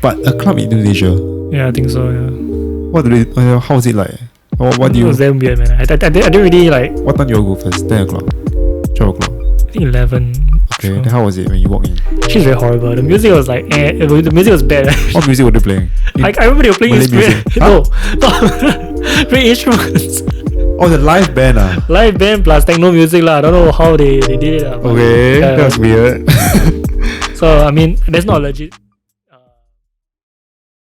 But a club in Indonesia. Yeah, I think so. Yeah. What do they? How is it like? What do It you? was damn weird, man. I didn't really like. What time you all go first? 10 o'clock, 12 o'clock. I think 11. Okay. Then how was it when you walk in? She's very horrible. The music was like, the music was bad. What music were they playing? I remember they were playing Malay music? No, playing instruments. Oh, the live band Live band plus techno music lah. I don't know how they did it. Okay, that was weird. So I mean, that's not legit.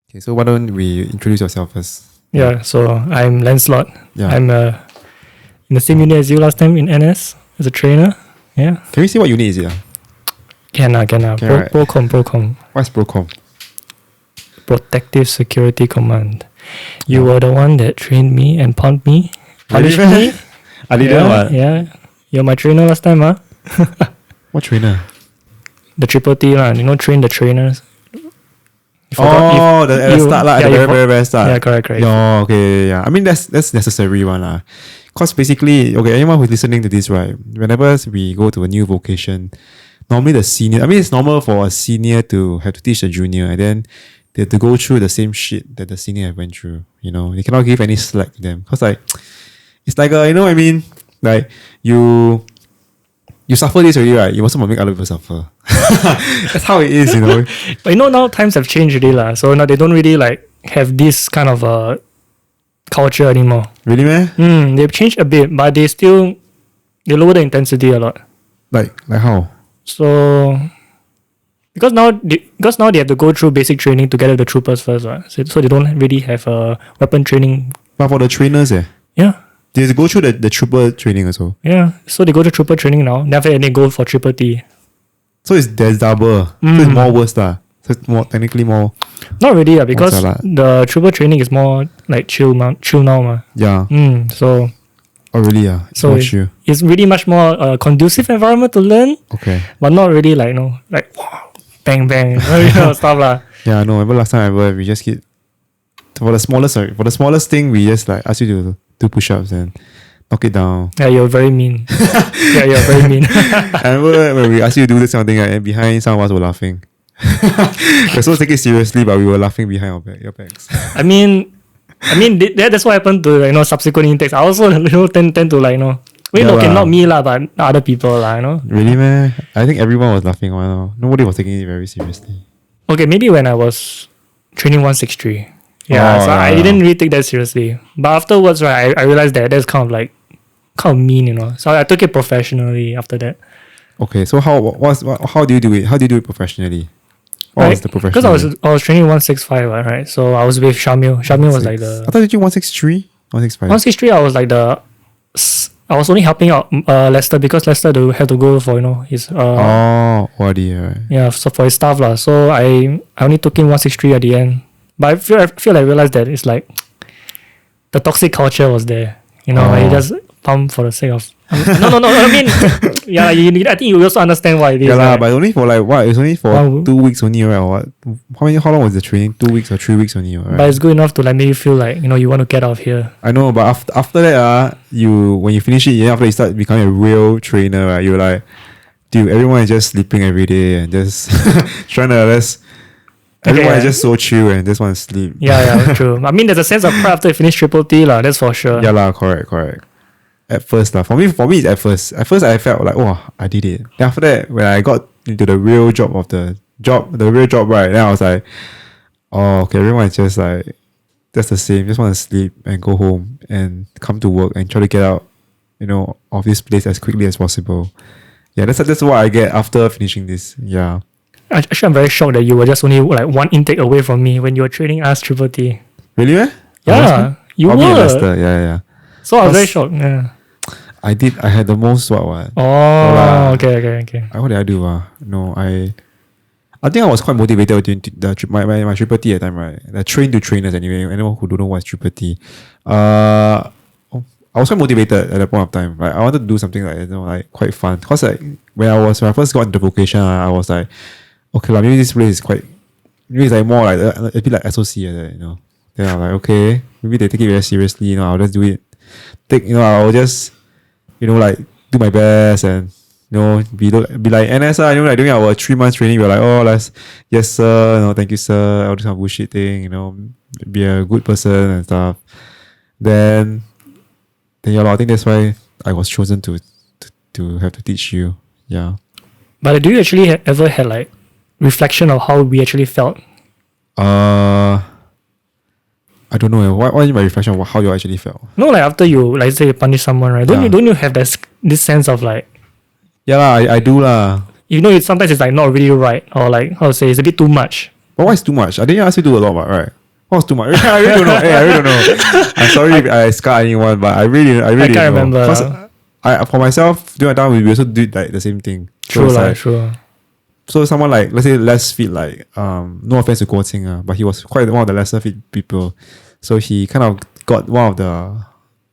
Okay, so why don't we introduce yourself first? Yeah, so I'm Lancelot. Yeah. I'm in the same unit as you last time in NS as a trainer. Yeah. Can we see what unit is it? Can. right. Procom. What's Procom? Protective Security Command. You were the one that trained me and punished me. I didn't what? Yeah. You're my trainer last time, huh? What trainer? The triple T lah. You know, train the trainers. At the start lah, at the very start. Yeah, correct. Yeah, okay, yeah. I mean that's necessary one lah. Cause basically, okay, anyone who's listening to this, right? Whenever we go to a new vocation, normally the senior. I mean, it's normal for a senior to have to teach a junior, and then they have to go through the same shit that the senior have went through. You know, you cannot give any slack to them. Cause like, it's like you know what I mean? Like you suffer this already, right? You also want to make other people suffer. That's how it is, you know. But you know, now times have changed already lah. So now they don't really like have this kind of culture anymore. Really, man? They've changed a bit, but they lower the intensity a lot. Like how? So because now they have to go through basic training together with the troopers first, right? So they don't really have weapon training. But for the trainers, Yeah. they have to go through the trooper training also. Yeah. So they go to trooper training now. Then after that they go for triple T. So there's double. So it's more worse lah. So it's technically more. Not really, because jialat. the trooper training is more like chill now. Ma. Yeah. So Oh really? Yeah. It's so more chill. it's really much more conducive environment to learn, Okay. but not really like like wow, bang bang stuff lah. Yeah. No. Remember last time we just hit for the smallest thing we just like ask you to do push-ups and knock it down. Yeah, you're very mean. Yeah, you're very mean. I remember when we asked you to do this kind of thing, right, and behind some of us were laughing. We're supposed to take it seriously, but we were laughing behind your backs. I mean, that's what happened to subsequent intakes. I also tend to not me lah, but other people lah. Really, man? I think everyone was laughing. Nobody was taking it very seriously. Okay, maybe when I was training 163. Yeah, I didn't really take that seriously. But afterwards, right, I realized that that's kind of mean, So I took it professionally after that. Okay, so how do you do it? How do you do it professionally? What was the professional? Because I was training 165, right? So I was with Shamil. Shamil was like the. I thought you did 163, 165. 163, I was like I was only helping out Lester because Lester had to go for his. OD, right? Yeah, so for his stuff lah. So I only took in 163 at the end. But I feel I realized that it's like the toxic culture was there. I just pump for the sake of. No. I mean, yeah, I think you also understand why it is. Yeah, right? but only for like what? It's only for 2 weeks only, right? Or what? How long was the training? 2 weeks or 3 weeks only, right? But it's good enough to make you feel like you want to get out of here. I know, but after that, when you finish it, after you start becoming a real trainer, right? You're like, dude, everyone is just sleeping every day and just trying to everyone is just so chill and just want to sleep. Yeah, true. I mean, there's a sense of pride after you finish triple T lah. That's for sure. Yeah lah, correct. At first lah, for me, it's at first. At first, I felt like, oh, I did it. Then after that, when I got into the real job right, then I was like, oh, okay, everyone is just like, that's the same. Just want to sleep and go home and come to work and try to get out, of this place as quickly as possible. Yeah, that's what I get after finishing this. Yeah. Actually, I'm very shocked that you were just only like one intake away from me when you were training us triple T. Really, man? Yeah, you were. Me and Lester, yeah. So I was very shocked. Yeah. I had the most what? Oh, okay. What did I do? No, I think I was quite motivated during my triple T at the time, right? The train to trainers anyway. Anyone who don't know what's triple T, I was quite motivated at that point of time. Right, I wanted to do something like quite fun. Cause when I first got into vocation, I was like, okay, maybe this place is maybe it's like more like a bit like SOC, Then I'm like, okay, maybe they take it very seriously. I'll just do it. I'll just, like do my best and be like NS, like during our 3 months training, we're like, oh, yes, sir, thank you, sir, all this kind of bullshit thing, be a good person and stuff. Then I think that's why I was chosen to have to teach you. Yeah. But do you actually ever had like reflection of how we actually felt? I don't know. What do you mean by reflection of how you actually felt? No, like after you, like say you punish someone, right? Don't you have this sense of like, yeah lah, I do lah. Sometimes it's like not really right, or like how to say it's a bit too much. But why is too much? I didn't ask you to do a lot, right? What was too much? I really don't know. I really don't know. I'm sorry if I scar anyone, but I really can't don't remember. Because for myself, during that time we also did like the same thing. True, so true. So someone like, let's say less fit, like no offense to Guo Qing, but he was quite one of the lesser fit people. So he kind of got one of the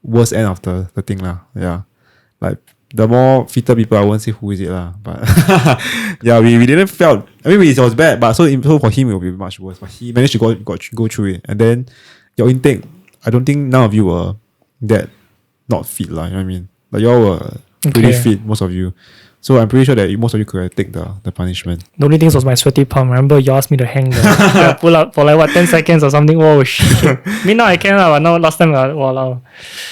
worst end of the thing lah. Yeah. Like the more fitter people, I won't say who is it lah. But yeah, we didn't felt. I mean, it was bad, but so for him it will be much worse. But he managed to go through it. And then your intake, I don't think none of you were that not fit lah. You know what I mean? Like y'all were pretty fit, most of you. So I'm pretty sure that most of you could take the punishment. The only thing was my sweaty palm. I remember you asked me to hang the pull up for like 10 seconds or something. Whoa, shit. I mean now I can, but now last time wow.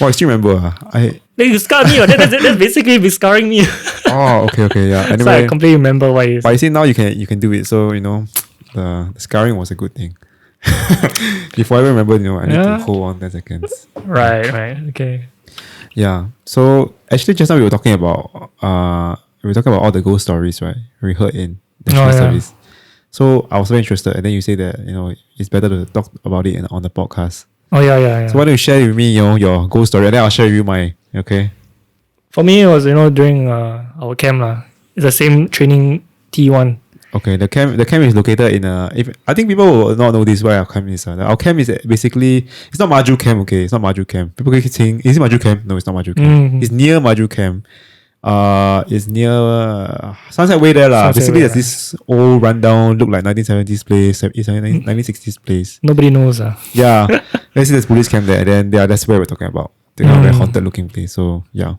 Oh, I still remember. You scarred me. That's basically scarring me. Oh, okay, yeah. Anyway, so I completely remember why you. But you see now you can do it. So the scarring was a good thing. You forever remember. I need to hold on 10 seconds. Right. Okay. Yeah. So actually, just now we were talking about all the ghost stories, right? We heard in national service. So I was very interested, and then you say that it's better to talk about it on the podcast. Oh yeah. So why don't you share with me your ghost story, and then I'll share with you mine. Okay. For me, it was during our camp lah. It's the same training T1. Okay, the camp is located in I think people will not know this where our camp is. Our camp is basically, it's not Maju camp. Okay, it's not Maju camp. People keep saying, is it Maju camp? No, it's not Maju camp. Mm-hmm. It's near Maju camp. It's near Sunset Way there lah. Basically, there's this old rundown, look like 1970s place, 1960s place. Nobody knows. Yeah, let's see, there's Buddhist camp there, and then that's where we're talking about. They are a very haunted looking place. So yeah.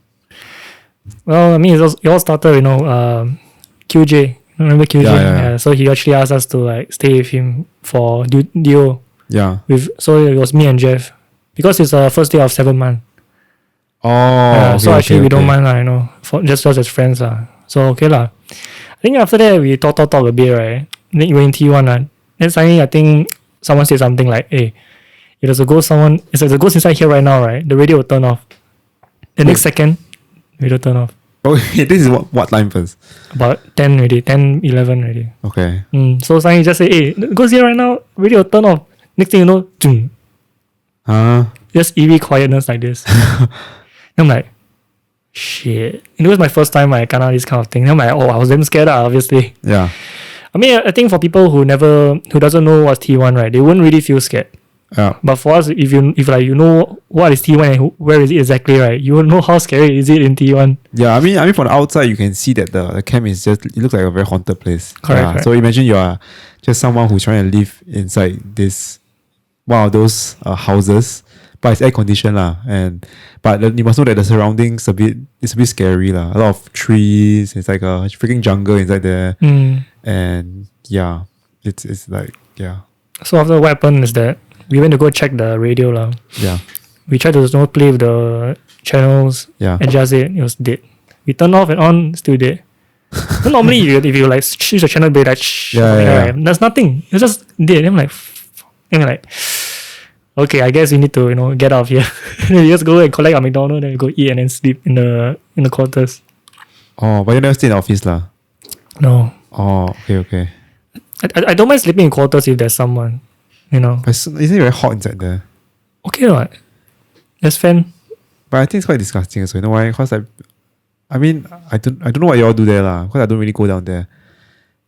Well, I mean, it all started, QJ. Remember QJ? Yeah. So he actually asked us to like stay with him for DO. Yeah. So it was me and Jeff, because it's the first day of 7 months. Oh. So actually we don't mind lah, for just as friends lah. So okay lah. I think after that we talk a bit, right? Then we're in T1 lah. Then suddenly I think someone said something like, "Hey, if there's a ghost inside here right now, right? The radio will turn off. The next second, radio turn off." Oh, this is what time first? About 10 already, 10, 11 already. Okay. So suddenly just say, "Hey, the ghost here right now, radio will turn off." Next thing you know, zoom. Just eerie quietness like this. I'm like, shit. It was my first time I kind of this kind of thing. I'm like, I was damn scared, obviously. Yeah. I mean, I think for people who doesn't know what's T1, right, they wouldn't really feel scared. Yeah. But for us, if you know what is T1 and where is it exactly, right, you will know how scary is it in T1. Yeah, I mean from the outside you can see that the camp is it looks like a very haunted place. Correct. So imagine you are just someone who's trying to live inside this one of those houses, but it's air conditioned lah. But you must know that the surroundings it's a bit scary lah. A lot of trees. It's like a freaking jungle inside there. And yeah, it's like So after what happened is that we went to go check the radio lah. Yeah. We tried to play with the channels. Yeah. Adjust it was dead. We turned off and on, still dead. So normally if you like choose the channel, be like Yeah. there's nothing. It's just dead. I'm like, okay, I guess we need to get out of here. We just go and collect our McDonald's, then we go eat and then sleep in the quarters. Oh, but you never stay in the office lah. No. Oh, okay. I don't mind sleeping in quarters if there's someone. But isn't it very hot inside there? Okay, right? There's fan. But I think it's quite disgusting also. You know why? Because I don't know what y'all do there lah. Because I don't really go down there.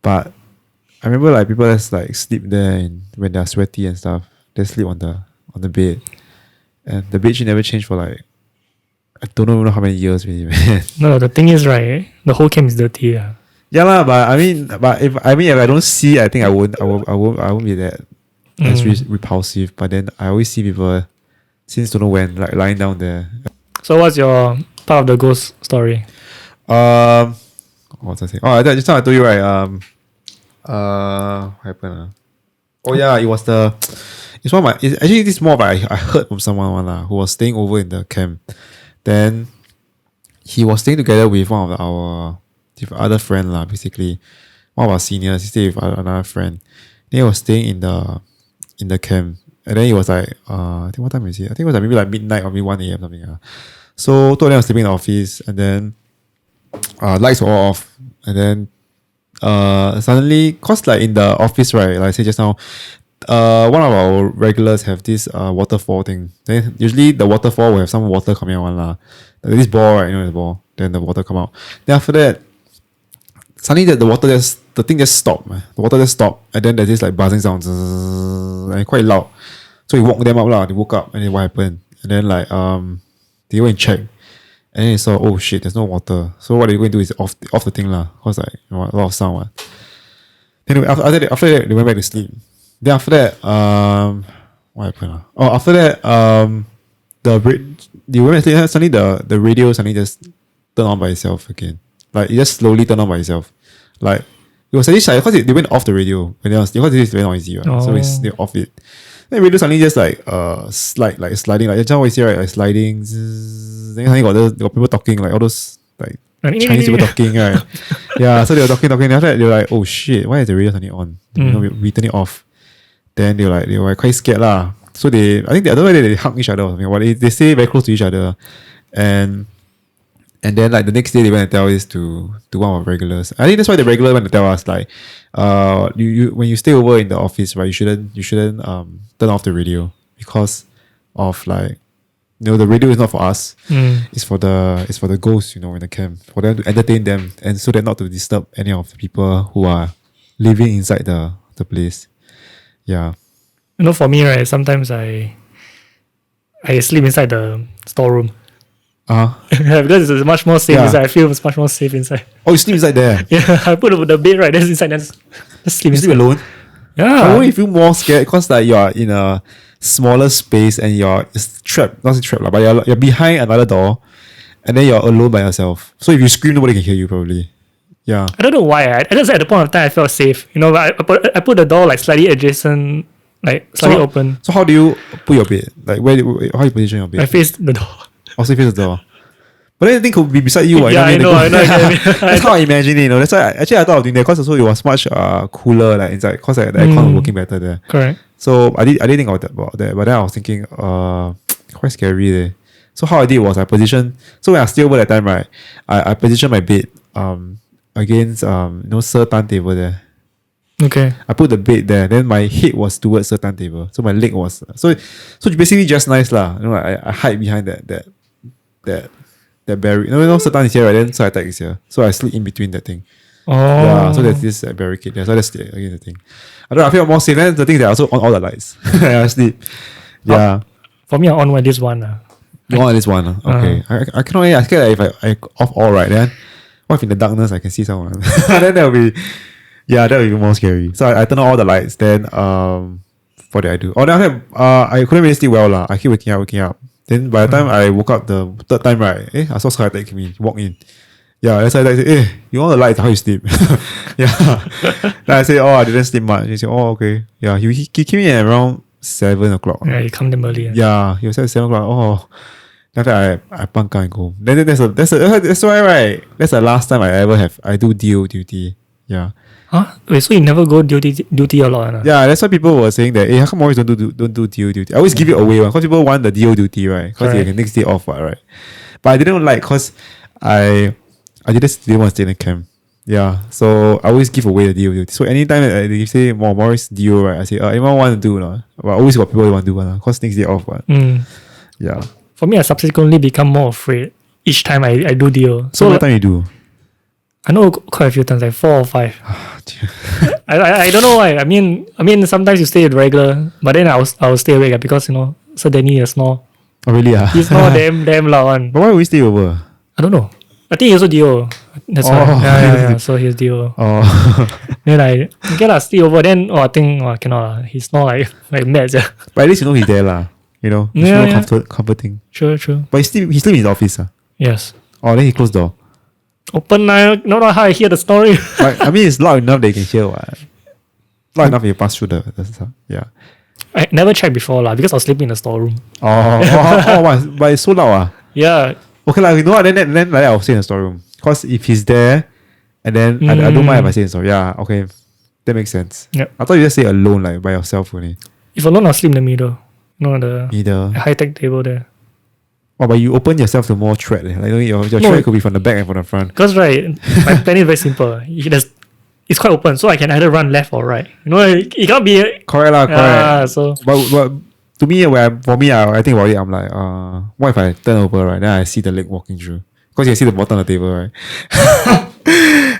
But I remember like people just like sleep there, and when they're sweaty and stuff, they sleep on the bed, and the bed sheet never changed for like I don't know how many years really, man. No, the thing is, right, the whole camp is dirty. Yeah lah, but if I don't see, I think I won't be that that's repulsive. But then I always see people since don't know when like lying down there. So what's your part of the ghost story? What was I saying? Oh, just now I told you, right? What happened? Oh yeah, it was the. It's one of my. Actually, this is more of I heard from someone who was staying over in the camp. Then he was staying together with one of our other friend basically. One of our seniors. He stayed with another friend. Then he was staying in the camp. And then he was like, I think what time is it? I think it was like maybe like midnight or maybe 1 a.m. something. So two of them were sleeping in the office, and then lights were all off. And then suddenly, cause like in the office, right, like I said just now, one of our regulars have this waterfall thing. Then usually the waterfall will have some water coming out like this ball, right? The ball. Then the water come out. Then after that, suddenly the thing just stopped. The water just stopped, and then there's this like buzzing sound, and quite loud. So we woke them up. They woke up, and then what happened? And then like they went and check, and then they saw, oh shit, there's no water. So what they're going to do is off the thing cause like a lot of sound. Anyway, after that they went back to sleep. Then after that, what happened? Oh, after that, they went back to sleep. Suddenly the radio suddenly just turned on by itself again. Like it just slowly turned on by itself. Like it was actually because they went off the radio because it is very noisy, right? So they off it. Then the radio suddenly just like sliding, like just now we see, right, like sliding. Then suddenly got people talking, like all those like Chinese people talking, right? Yeah, so they were talking. After that, they were like, oh shit, why is the radio suddenly on? We turn it off. Then they were quite scared lah. So I think the other way they hug each other or something. But they stay very close to each other, and then like the next day they went and tell this to one of our regulars. I think that's why the regular went to tell us like, you when you stay over in the office, right, you shouldn't turn off the radio because of like, the radio is not for us. It's for the ghosts, in the camp, for them to entertain them, and so that not to disturb any of the people who are living inside the place. Yeah. For me, right, sometimes I sleep inside the storeroom. Because it's much more safe inside. I feel it's much more safe inside. Oh, you sleep inside there? Yeah, I put the bed right that's inside. Just sleep. You sleep alone? Yeah. Why you feel more scared? Because like you're in a smaller space and you're trapped. Not trapped, but you're behind another door, and then you're alone by yourself. So if you scream, nobody can hear you probably. Yeah. I don't know why. I just at the point of time I felt safe. But I put the door like slightly adjacent, like slightly open. So how do you put your bed? Like how do you position your bed? I face the door. Also face the door. But then the thing could be beside you. Yeah, I know. That's how I imagine it. That's why I thought of doing that because also it was much cooler like inside because like, the aircon was working better there. Correct. So I did think about that, but then I was thinking quite scary there. So how I did was I positioned. So when I stayed over that time, right, I positioned my bed against Sir Tan table there. Okay. I put the bed there. Then my head was towards Sir Tan table. So my leg was so basically just nice lah. I hide behind that barrier. Sir Tan is here, right? Then Sir Attack is here. So I sleep in between that thing. Oh. Yeah. So there's this barricade there. So that's again the thing. I don't know. I feel more safe. Then the thing is that I also on all the lights. I sleep. Yeah. For me, I on this one. You on this one? Okay. I cannot. I scared that if I off all right then. What if in the darkness I can see someone? Then that will be more scary. So I turn on all the lights. Then what did I do? Oh, then I couldn't really sleep well lah. I keep waking up. Then by the time I woke up the third time, right? I saw Sky Attack come in, walk in. Yeah, that's why I said, you on the lights? How you sleep? Yeah. Then I said, I didn't sleep much. He said, okay. Yeah, he came in at around 7 o'clock. Yeah, he come them early. Yeah, he was at 7 o'clock. Oh. After I pangka and go. Then that's why, right? That's the last time I do DO duty. Yeah. Huh? Wait, so you never go duty a lot? Yeah, that's why people were saying that. How come always don't do DO duty? I always give it away because people want the DO duty, right? Because they can next day off, right? But I didn't like because I didn't want to stay in the camp. Yeah, so I always give away the DO duty. So anytime they say Morris DO, right? I say anyone want to do, no? But always got people who want to do, because next day off, right? Yeah. For me, I subsequently become more afraid each time I do DO. So what time you do? I know quite a few times, like 4 or 5. I don't know why. I mean, sometimes you stay at regular, but then I'll stay awake because so Danny snore. Oh really? He snore damn loud one. But why we stay over? I don't know. I think he also DO. That's why. Yeah. So he's DO. Then I stay over. Then I think cannot. He snore like mad. But at least he's there lah. It's more comforting. True. But he sleep in his office. Yes. Oh, then he closed door. Open night, not how I hear the story. Like, I mean, it's loud enough they can hear. What? Loud enough you pass through the stuff. Yeah. I never checked before lah because I was sleeping in the storeroom. But it's so loud. Yeah. Okay, like, you know what? Then like, I'll stay in the storeroom. Because if he's there, and then I don't mind if I stay in the store. Yeah, okay. That makes sense. Yep. I thought you just stay alone, like by yourself only. If alone, I'll sleep in the middle. The Either. high-tech table there. Oh, but you open yourself to more threat. Like, your threat could be from the back and from the front. Because right, my plan is very simple. It's quite open, so I can either run left or right. It can't be. Correct lah, correct. So. But to me, for me, I think about it. I'm like, what if I turn over, right? Then I see the leg walking through. Because you can see the bottom of the table, right?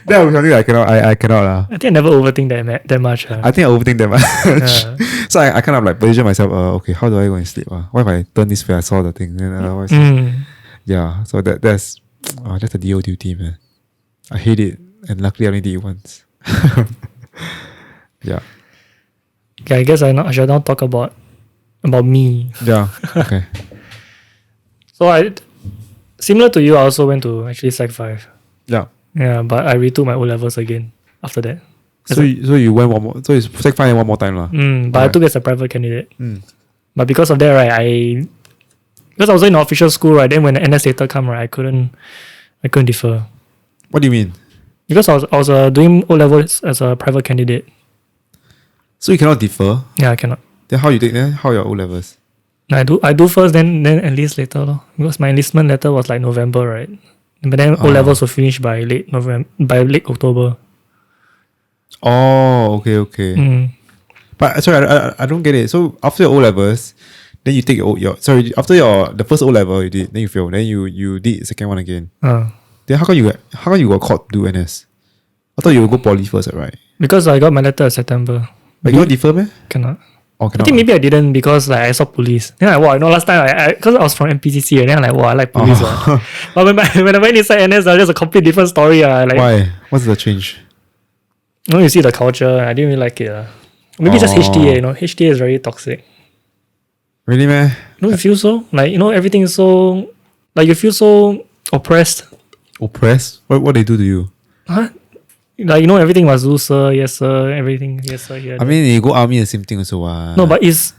That would be something I cannot lah. I think I never overthink that much. I think I overthink that much. So I kind of like position myself. Okay, how do I go and sleep? What if I turn this way? I saw the thing. Then yeah. So that's a DO duty, man. I hate it, and luckily I only did it once. Yeah. Okay, I guess I should now talk about me. Yeah. Okay. So similar to you, I also went to actually Sec 5. Yeah. Yeah, but I retook my O-levels again after that. So you went one more. So it's Sec 5 one more time lah. But I took it as a private candidate. But because of that, right, because I was in an official school, right, then when the NS later come, right, I couldn't defer. What do you mean? Because I was doing O-levels as a private candidate. So you cannot defer? Yeah, I cannot. Then how you take? Then how your O-levels? I do first, then enlist later lor. Because my enlistment letter was like November, right? But then O-levels were finished by late October. Oh, okay. But sorry, I don't get it. So after your O-levels, then you take after the first O-level you did, then you failed, then you did second one again. Then how come you got caught to do NS? I thought you would go poly first, right? Because I got my letter in September. But you don't defer, man? Cannot. Oh, I think maybe I didn't because like I saw police. Then last time because I was from MPCC and then I'm like, I like police. But when I went inside NS, it was just a complete different story. Why? What's the change? You see the culture, I didn't really like it. Maybe just HTA, HTA is very toxic. Really, man? You feel so? Like, everything is so, like you feel so oppressed. Oppressed? What they do to you? Huh? Like, everything was do, sir, yes, sir, everything, yes, sir, here. I mean, you go army, the same thing also. No, but it's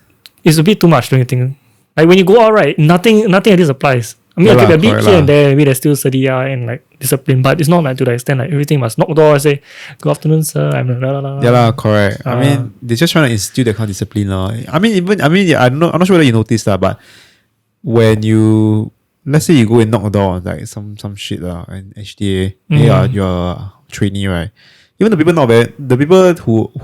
a bit too much, don't you think? Like, when you go out, right, nothing like this applies. I mean, a bit here and there, maybe there's still sedia and like discipline, but it's not like to the extent like everything must knock door and say, good afternoon, sir, I'm Yeah lah, correct. I mean, they're just trying to instill that kind of discipline. I'm not sure whether you noticed that, but when let's say you go and knock a door on like some shit and HTA, you're a trainee, right? Even the people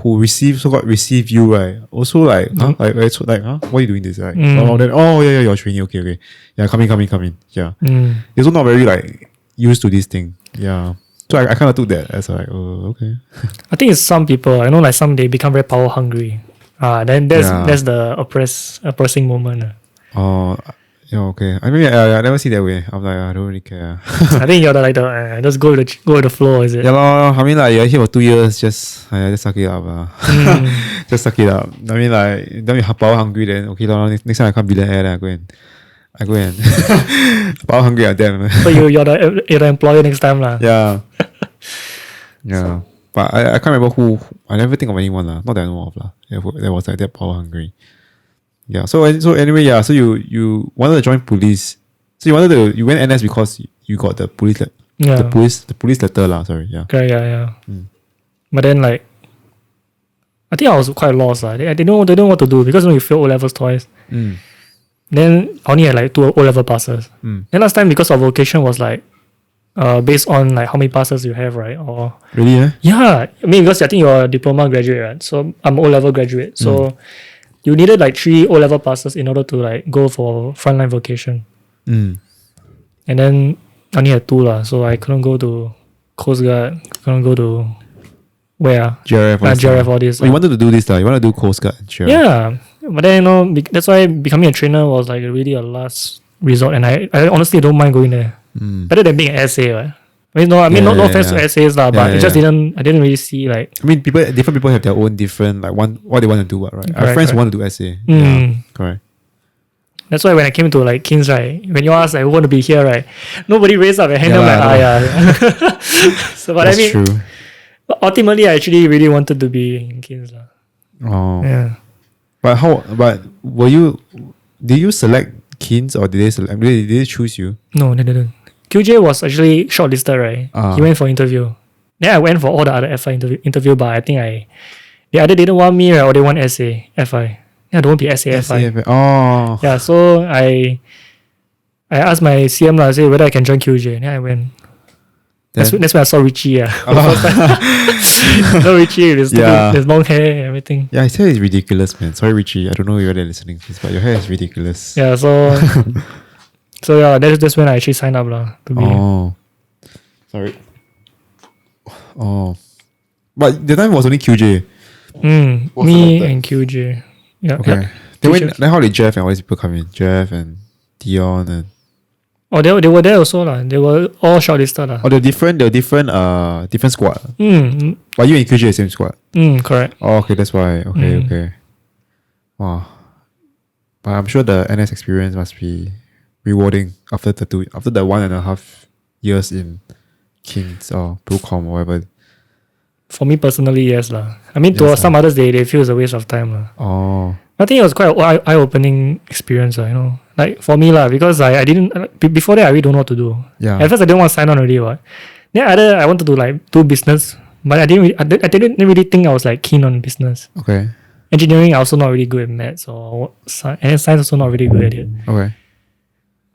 who receive you, right? Also like, what are you doing this? Like, yeah, you're a trainee. Okay. Yeah, come in. Yeah. They're also not very like used to this thing. Yeah. So I kind of took that as like, oh, okay. I think it's some people. I know like some they become very power hungry. Then that's the oppressing moment. Oh. Yeah, okay. I mean, I never see that way. I'm like, I don't really care. I think you're the just go with the flow, is it? Yeah, I mean, like, you're here for 2 years, just suck it up. Just suck it up. I mean, like, don't be power hungry then. Okay, next time I come billionaire, then I go and power hungry at them. So you're the employer next time lah. Yeah. Yeah. But I can't remember who. I never think of anyone lah. Not that I know of lah. That was like that power hungry. Yeah. So anyway, yeah. So you wanted to join police. So you went NS because you got the police the police letter lah. Sorry. Yeah. Okay. Yeah. But then like, I think I was quite lost lah. They don't know what to do because when you fail O-levels twice. Then I only had like 2 O-level passes. Then last time because of vocation was like based on like how many passes you have, right? Or really? Yeah. I mean, because I think you're a diploma graduate, right? So I'm O-level graduate. So you needed like 3 O-level passes in order to like go for frontline vocation. And then I only had 2 lah, so I couldn't go to Coast Guard, couldn't go to where? JRF, all this. You wanted to do this lah, you want to do Coast Guard. Sure. Yeah, but then that's why becoming a trainer was like really a last resort, and I honestly don't mind going there. Better than being an SA, right? No offense to SAS lah, but I didn't really see like. I mean, different people have their own different like what they want to do, right? Our friends want to do SA. Yeah, correct. That's why when I came to like Kings, right, when you ask like who want to be here, right, nobody raised up and hand Yeah up like lah, yeah. So but That's I mean, true. ultimately, I actually really wanted to be in Kings, lah. Oh. Yeah. But did you select Kins or did they select, did they choose you? No, they didn't. QJ was actually shortlisted, right? He went for interview. Then I went for all the other FI interview, but I think they either didn't want me, right, or they want SA FI. Yeah, I don't want to be SA FI. Oh. Yeah, so I asked my CM lah, say whether I can join QJ. Then I went. That's when I saw Richie. No, Richie with his long hair and everything. Yeah, his hair is ridiculous, man. Sorry, Richie. I don't know if you're there listening to this, but your hair is ridiculous. Yeah, so yeah, that's when I actually signed up lah. Oh. Sorry. Oh. But the time was only QJ. Me selected? and QJ. Yeah. Okay. Yeah. Then how did Jeff and all these people come in? Jeff and Dion and they were there also lah. They were all shortlisted lah. oh, they're different squad. But you and QJ the same squad. Correct. Oh, okay, that's why. Okay. Wow. But I'm sure the NS experience must be rewarding after the 1.5 years in Kings or Procom or whatever. For me personally, yes lah. I mean, to some others, they feel it's a waste of time lah. Oh. I think it was quite an eye-opening experience, you know. Like for me lah, because I didn't before that I really don't know what to do. Yeah. At first I didn't want to sign on already, what. Then either I wanted to like do business, but I didn't really think I was like keen on business. Okay. Engineering, I also not really good at maths and science also not really good at it. Okay.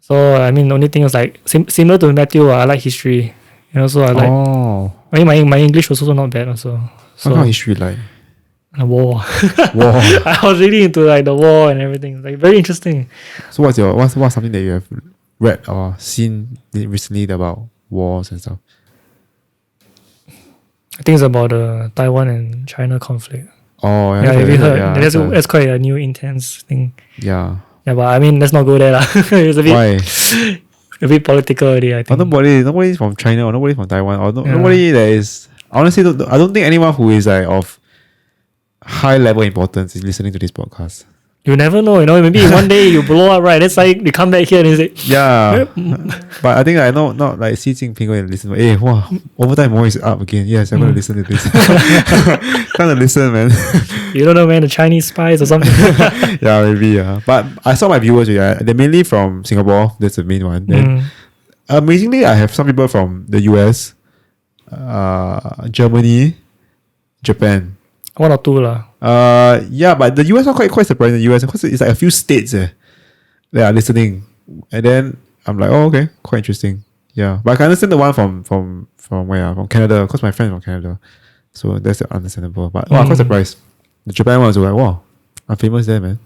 So I mean, the only thing was like similar to Matthew, I like history. You know, so I like. Oh. I mean, my English was also not bad also. So How history like? the war. War. I was really into like the war and everything. Like very interesting. So what's something that you have read or seen recently about wars and stuff? I think it's about the Taiwan and China conflict. Oh, Yeah, have you heard? That's quite a new intense thing. Yeah. Yeah, but I mean, let's not go there lah. It's a bit Why? a bit political already, I think. Nobody from China or nobody from Taiwan or nobody that is honestly I don't think anyone who is like of high level importance is listening to this podcast. You never know, you know. Maybe one day you blow up, right? That's like you come back here and you say, Yeah. But I think I know not like Xi Jinping going to listen. Hey, wow, overtime more is up again. Yes, I'm going to listen to this. Kind of listen, man. you don't know, man, the Chinese spies or something. Yeah, maybe. Yeah. But I saw my viewers. Yeah, they're mainly from Singapore. That's the main one. Then amazingly, I have some people from the US, Germany, Japan. One or two lah. Yeah, but the US are quite surprising. The US because it's like a few states that are listening, and then I'm like, oh, okay, quite interesting. Yeah, but I can understand the one from where? From Canada, because my friend's from Canada, so that's understandable. But wow, I'm quite surprised. The Japan one was like, wow, I'm famous there, man.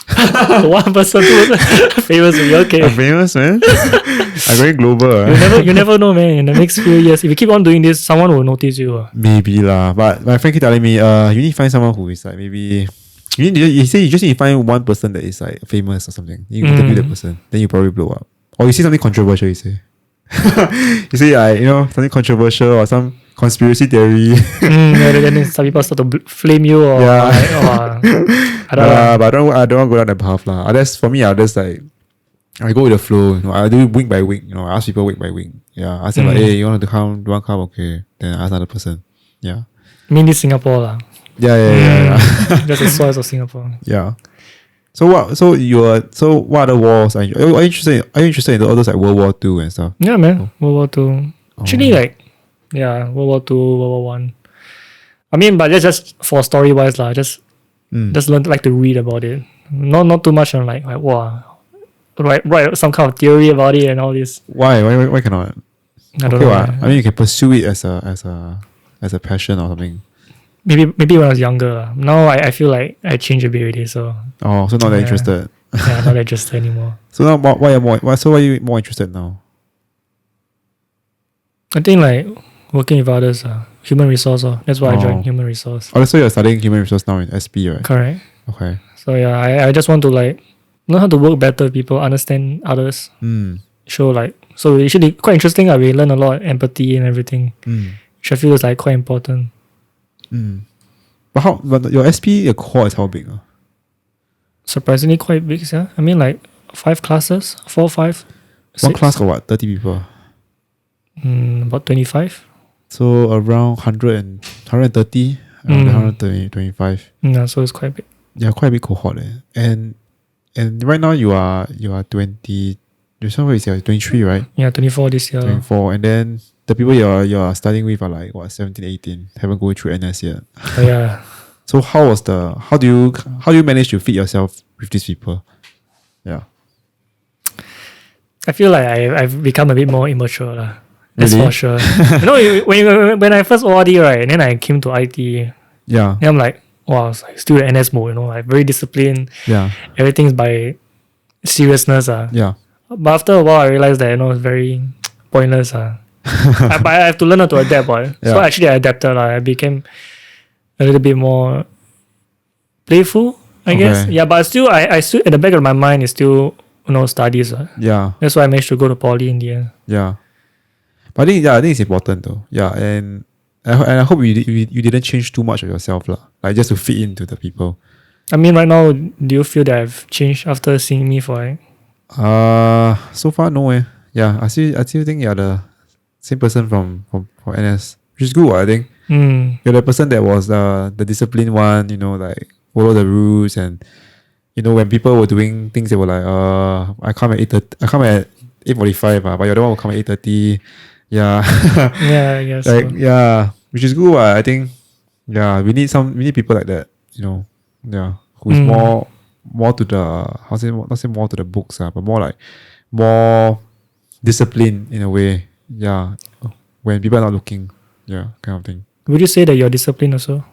One person who famous will be okay. I'm famous, man. I'm going global. You never know, man. In the next few years, if you keep on doing this, someone will notice you. Maybe lah. But my friend keep telling me, you need to find someone who is like maybe you say you just need to find one person that is like famous or something. You interview that person, then you probably blow up. Or you see something controversial, you say. You say something controversial or some conspiracy theory. Then some people start to flame you or but I don't want to go down that path lah. For me, I'll just like I go with the flow. You know, I do it week by week. You know, I ask people week by week. Yeah, I ask them like, hey, you want to come? Do you want to come? Okay, then I ask another person. Yeah. I mean, this Singapore lah. Yeah. That's the source of Singapore. Yeah. So what? So what other wars are you interested in? Are you interested in all those like World War II and stuff? Yeah, man. World War II. Actually, World War II, World War One. I mean, but that's just for story wise lah. Just learn like to read about it. Not too much on like wow, write some kind of theory about it and all this. Why cannot? I don't know. I mean, you can pursue it as a passion or something. Maybe when I was younger. Now I feel like I changed a bit already. So so not that interested. Yeah, not that interested anymore. So now why are you more interested now? I think like working with others, human resource. That's why I joined human resource. Oh, so you're studying human resource now in SP, right? Correct. Okay. So yeah, I just want to like learn how to work better with people, understand others. Show like so it should be quite interesting. We learn a lot of empathy and everything. Which I feel is like quite important. But your SP, your core is how big? Surprisingly quite big, yeah. I mean like 5 classes, 4, 5. One 6. class got what? 30 people. About 25. So around 100 and 130, around 130, 25. Yeah, so it's quite big. Yeah, quite a big cohort. And right now you are 20. You're somewhere is 23, right? Yeah, 24 this year. 24. And then the people you're studying with are like what 17, 18. Haven't gone through NS yet. Oh, yeah. So how do you manage to fit yourself with these people? Yeah. I feel like I've become a bit more immature. That's Really? for sure. When I first ORD, right, and then I came to IT, Yeah. then I'm like, wow, it's like still the NS mode, like very disciplined. Yeah. Everything's by seriousness. Yeah. But after a while, I realized that, it's very pointless. But I have to learn how to adapt. Yeah. So actually, I adapted. I became a little bit more playful, I guess. Okay. Yeah, but still, I still, at the back of my mind, is still, studies. Yeah. That's why I managed to go to poly in the end. Yeah. But I think it's important though. Yeah. And I hope you didn't change too much of yourself, like just to fit into the people. I mean, right now, do you feel that I've changed after seeing me for So far no eh. Yeah, I still think you're the same person from NS, which is good. I think you're the person that was the disciplined one. Like follow the rules, and when people were doing things, they were like, I come at 8:30. I come at 8:45. But you're the one who come at 8:30. Yeah. Yeah, I guess. Like So. yeah, which is good. I think yeah, we need people like that. Yeah, who's more to the not say more to the books, but more like more disciplined in a way. Yeah, when people are not looking. Yeah, kind of thing. Would you say that you're disciplined also?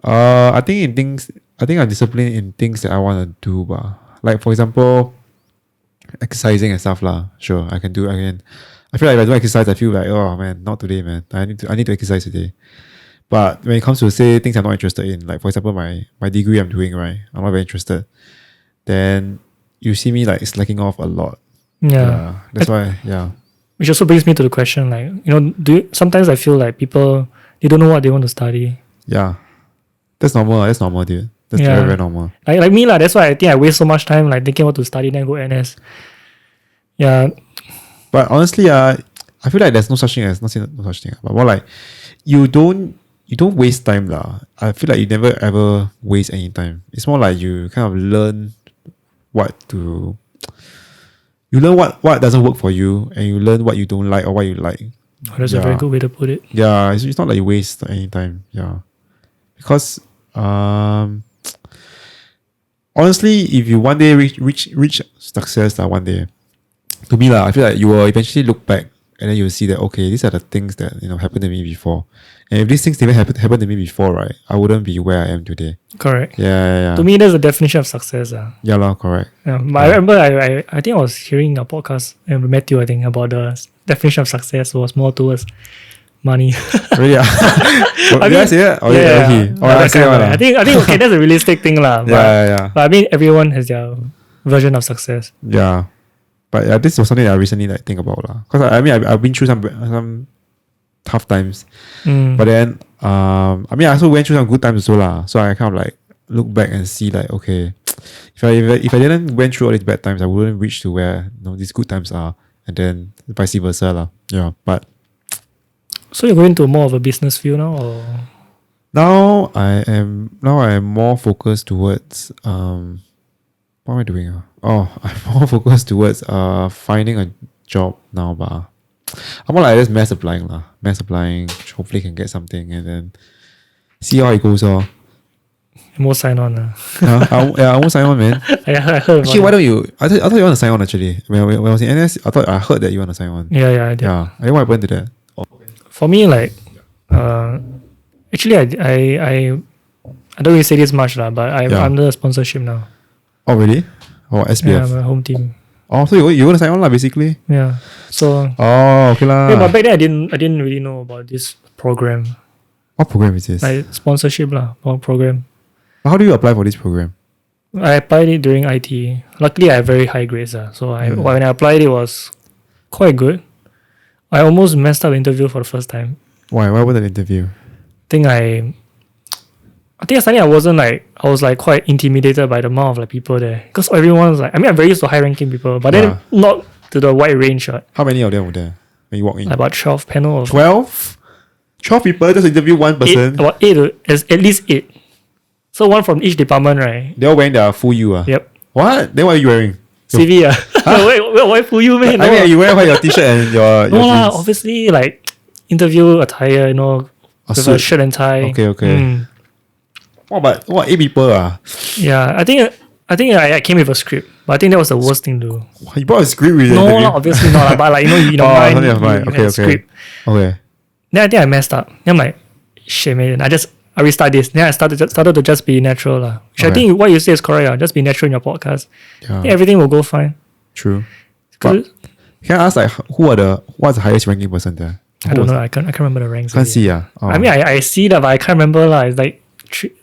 I think I'm disciplined in things that I want to do, but like for example, exercising and stuff lah. Sure, I can do. I feel like if I don't exercise, I feel like, oh man, not today, man. I need to exercise today. But when it comes to say things I'm not interested in, like for example my degree I'm doing, right, I'm not very interested. Then you see me like slacking off a lot. Yeah. That's why. Yeah. Which also brings me to the question, like, sometimes I feel like people, they don't know what they want to study. Yeah. That's normal. That's normal, dude. That's very, very normal. Like me, that's why I think I waste so much time like thinking what to study, then go NS. Yeah. But honestly, I feel like there's no such thing as no such thing, but more like you don't waste time lah. I feel like you never ever waste any time. It's more like you kind of learn what doesn't work for you, and you learn what you don't like or what you like. Oh, that's a very good way to put it. Yeah, it's not like you waste any time. Yeah, because honestly, if you one day reach success, one day, to me I feel like you will eventually look back and then you will see that okay, these are the things that happened to me before, and if these things never happened to me before, right, I wouldn't be where I am today. Correct. Yeah. To me, that's the definition of success. Yeah, correct. Yeah, but I remember I think I was hearing a podcast with Matthew, I think, about the definition of success was more towards money. Really? Did I say that? I think okay, that's a realistic thing lah. Yeah. But I mean, everyone has their version of success. Yeah, but yeah, this was something that I recently think about lah. Because I've been through some tough times, but then I also went through some good times also lah. So I kind of like look back and see like okay, if I didn't went through all these bad times, I wouldn't reach to where these good times are, and then vice versa lah. Yeah, but. So you're going to more of a business field now, or? Now I am more focused towards what am I doing? I'm more focused towards finding a job now, but I'm more like just mass applying. Hopefully can get something and then see how it goes. You won't sign on. I won't sign on, man. I heard. Actually, why don't you? I thought you want to sign on actually. When I was in NS, I heard that you want to sign on. Yeah, I did. Yeah. I what happened to that? For me, like, actually, I don't really say this much lah, but I'm under sponsorship now. Oh really? Oh SPF. Yeah, my home team. Oh, so you want to sign on lah, basically? Yeah. So. Oh, okay lah. Yeah, but back then I didn't really know about this program. What program is this? Like sponsorship lah, program. How do you apply for this program? I applied it during IT. Luckily, I have very high grades. So when I applied, it was quite good. I almost messed up the interview for the first time. Why? Why was the interview? I think I think suddenly I was like quite intimidated by the amount of like people there. Because everyone's like, I mean, I'm very used to high ranking people, but then not to the wide range. Right? How many of them were there when you walk in? Like about 12 panel of 12? 12 people just interview one person? about 8, at least 8. So one from each department, right? They're all wearing their full U. Yep. What? Then what are you wearing? CV, why for you, man? I mean, you wear your t-shirt and your no lah, jeans. obviously like interview attire, with a shirt and tie. Okay. But 8 people Yeah, I think I came with a script, but I think that was the worst thing to do. You brought a script with you? No, obviously not. But like you don't mind. Okay. Script. Okay. Then I think I messed up. Then I'm like, shit, man. I restart this. Then I started to just be natural lah. Which I think what you say is correct. Just be natural in your podcast. Yeah. Then everything will go fine. True. But can I ask like what's the highest ranking person there? I don't know. I can't remember the ranks. Can't see I mean, I see that, but I can't remember lah. It's like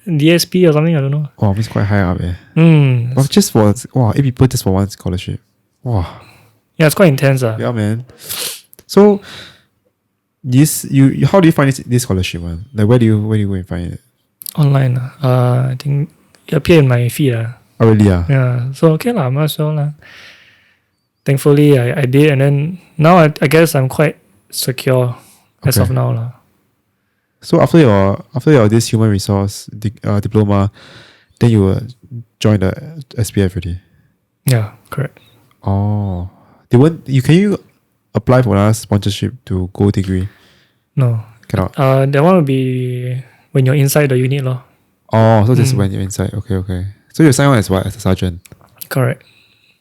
DSP or something. I don't know. Oh, it's quite high up. Well, just for 8 people just for one scholarship. Wow. Yeah, it's quite intense. Yeah, man. So you how do you find this scholarship one? Like where do you go and find it? Online. I think it appeared in my feed. Oh really? Yeah. So okay lah, might as well lah. Thankfully I did, and then now I guess I'm quite secure as of now lah. So after your this human resource diploma, then you will join the SPF already. Yeah, correct. Oh, can you apply for another sponsorship to go degree? No, cannot. That one will be when you're inside the unit law. Oh, so this is when you're inside. Okay. So you sign on as what? As a sergeant? Correct.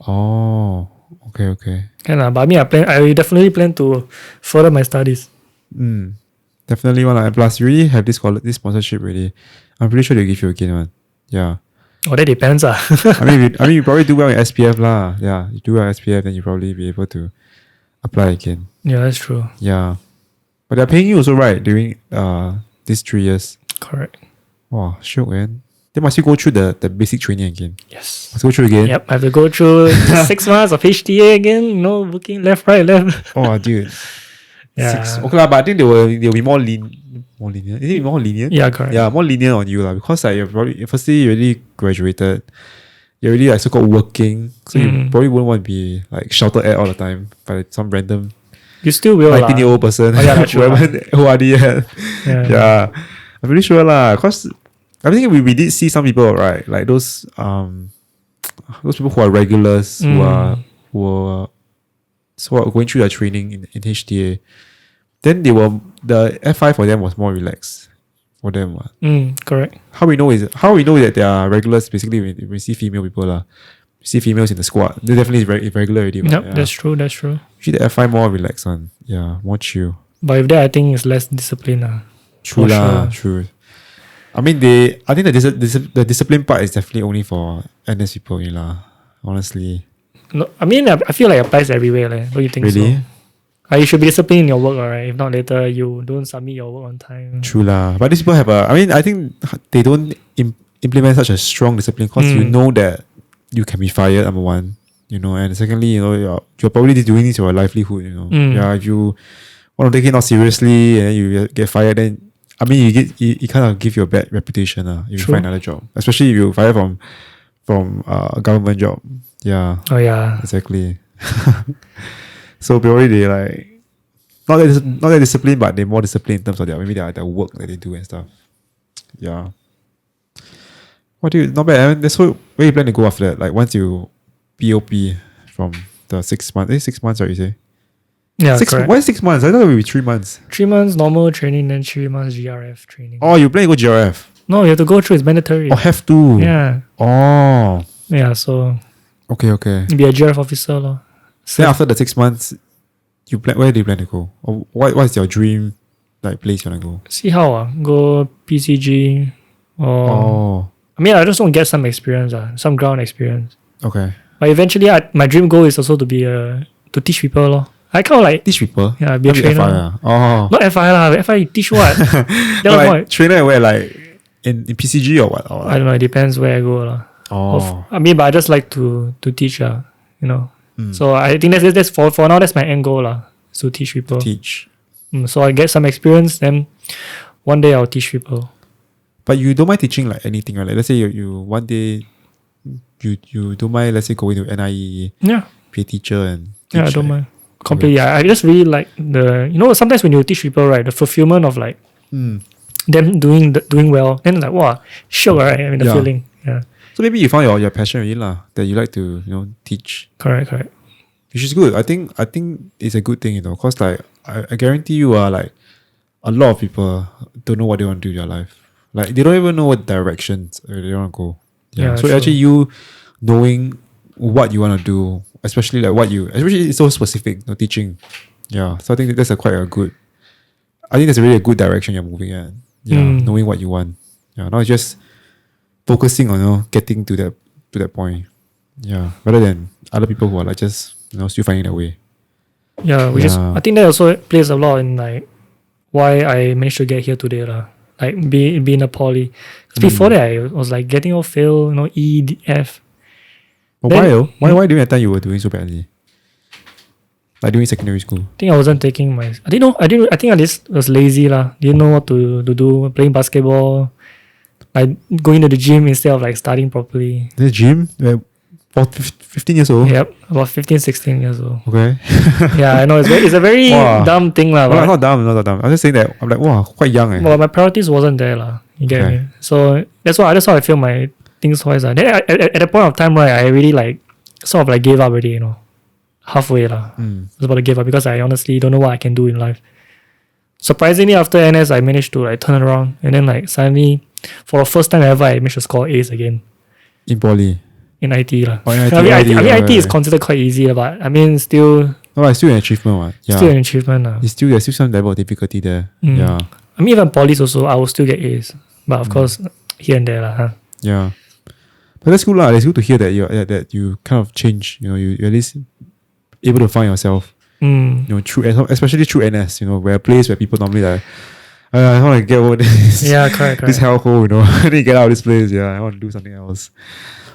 Oh, okay. But I mean, I definitely plan to further my studies. Definitely one. And plus, you already have this sponsorship already. I'm pretty sure they'll give you again one. Yeah. Oh, that depends. I mean, you probably do well in SPF lah. Yeah, you do well in SPF, then you probably be able to apply again. Yeah, that's true. Yeah. But they're paying you also, right? During these 3 years. Correct. Wow, sure, man. Then must you go through the basic training again? Yes. Must go through again? Yep, I have to go through 6 months of HTA again. Booking left, right, left. Oh, dude. Yeah. 6. Okay lah, but I think they'll be more lenient. Is it more lenient? Yeah, correct. Yeah, more lenient on you lah, because like firstly you already graduated, you're already like so-called working, so you probably wouldn't want to be like shouted at all the time by some random You still will 19-year-old person who haven't ORD yet. Yeah. I'm pretty sure lah, because I think we did see some people, right? Like those people who are regulars who are going through their training in HTA. Then the F5 for them was more relaxed for them. Correct. How we know that they are regulars basically when we see female people lah. We see females in the squad. They definitely is regular already. Yep, yeah. That's true. Usually the F5 more relaxed one. Yeah, more chill. But if that, I think it's less discipline. True lah, true. I mean, I think the discipline part is definitely only for NS people lah. Honestly. No, I mean, I feel like it applies everywhere. Don't you think really? So? You should be disciplined in your work, alright. If not, later you don't submit your work on time. True lah. But these people I think they don't implement such a strong discipline because you know that you can be fired, number one. And secondly, you're probably doing this for your livelihood, Yeah, if you want to take it not seriously and you get fired, then I mean you kind of give you a bad reputation if you find another job. Especially if you fire from a government job. Yeah. Oh yeah. Exactly. So probably they like not that disciplined, but they're more disciplined in terms of their work that they do and stuff. Yeah. Not bad. That's where you plan to go after that. Like once you POP from the 6 months. 6 months, right? You say? Yeah, correct. Why 6 months? I thought it would be 3 months. 3 months normal training, then 3 months GRF training. Oh, you plan to go GRF? No, you have to go through. It's mandatory. Oh, have to. Yeah. Oh. Yeah. So. Okay. Be a GRF officer, lor. So then after the 6 months, where do you plan to go? Or what's your dream place you wanna go? See how go PCG or I mean I just want to get some experience, some ground experience. Okay. But eventually my dream goal is also to be to teach people, lor. I kind of like teach people. Yeah, be a trainer. FI, Not FI lah. FI teach what? Trainer where in PCG or what? I don't know. It depends where I go lah. But I just like to teach So I think that's for now. That's my end goal lah. To teach people. Teach. So I get some experience, then one day I'll teach people. But you don't mind teaching like anything, right? Like let's say you one day you don't mind, let's say, going to NIE, Yeah. be a teacher and Yeah, I teach, don't right? mind. Completely. I just really like sometimes when you teach people, right, the fulfillment of like Mm. them doing well, then like wow, sure, right? I mean the Yeah. feeling. Yeah. So maybe you found your passion really lah, that you like to teach, Correct. which is good. I think it's a good thing, because like I guarantee you like a lot of people don't know what they want to do in their life. Like they don't even know what directions they want to go. Yeah, So true. actually you knowing what you want to do, especially it's so specific, teaching. Yeah. So I think that's I think that's really a good direction you're moving at. Yeah. Knowing what you want. Yeah. Not just focusing on getting to that point. Yeah. Rather than other people who are like just still finding their way. Yeah, Yeah. I think that also plays a lot in like why I managed to get here today lah. Like be in a poly. 'Cause before that I was like getting all fail, E, D, F. But Then- why during that time you were doing so badly? Like during secondary school. I think I wasn't taking my. I didn't know. I think I just was lazy lah. Didn't know what to do. Playing basketball, like going to the gym instead of like studying properly. The gym? For 15 years old? Yep, about 15, 16 years old. Okay. Yeah, I know it's a very Wow. dumb thing lah. No, But not dumb. I'm just saying that I'm like, wow, quite young. well, my priorities wasn't there lah. You get Okay. me? So that's why I feel my things twice lah. Then at the point of time, right, I really like sort of like gave up already. Halfway lah. I was about to give up because I honestly don't know what I can do in life. Surprisingly, after NS, I managed to like turn around, and then like suddenly, for the first time ever, I managed to score A's again In poly. in IT lah. Oh, in IT, I mean, right, IT is right. considered quite easy lah, but I mean, still No, it's still an achievement. What? Yeah. still an achievement lah. There's still some level of difficulty there. Mm. Yeah. I mean, even polys also, I will still get A's, but of course, here and there lah. Huh? Yeah. But that's cool lah. It's good to hear that you kind of change. You're at least able to find yourself. Through especially through NS. Where a place where people normally like, I want to get over this. Yeah, correct. This hellhole. I need to get out of this place. Yeah, I want to do something else.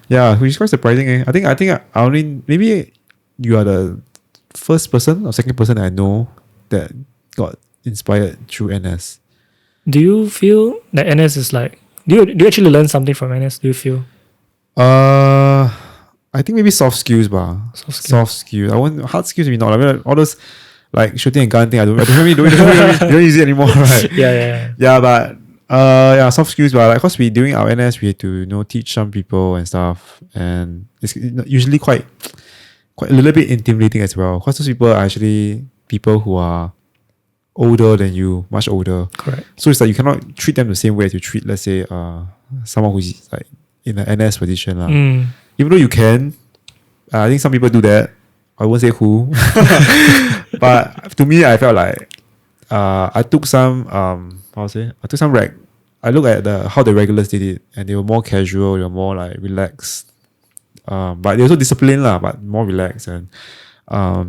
Yeah, which is quite surprising. I think I only maybe you are the first person or second person that I know that got inspired through NS. Do you feel that NS is like? Do you actually learn something from NS? Do you feel? I think maybe soft skills, Soft skills. I want hard skills. Maybe not. I mean, all those like shooting a gun thing. I don't use it anymore, right? Yeah. But soft skills. But like, cause we during our NS, we had to teach some people and stuff, and it's usually quite a little bit intimidating as well. Cause those people are actually people who are older than you, much older. Correct. So it's like you cannot treat them the same way as you treat, let's say, someone who's like in an NS position lah. Even though you can, I think some people do that. I won't say who, but to me, I felt like I took some I looked at how the regulars did it, and they were more casual. They were more like relaxed, but they also disciplined lah, but more relaxed. And I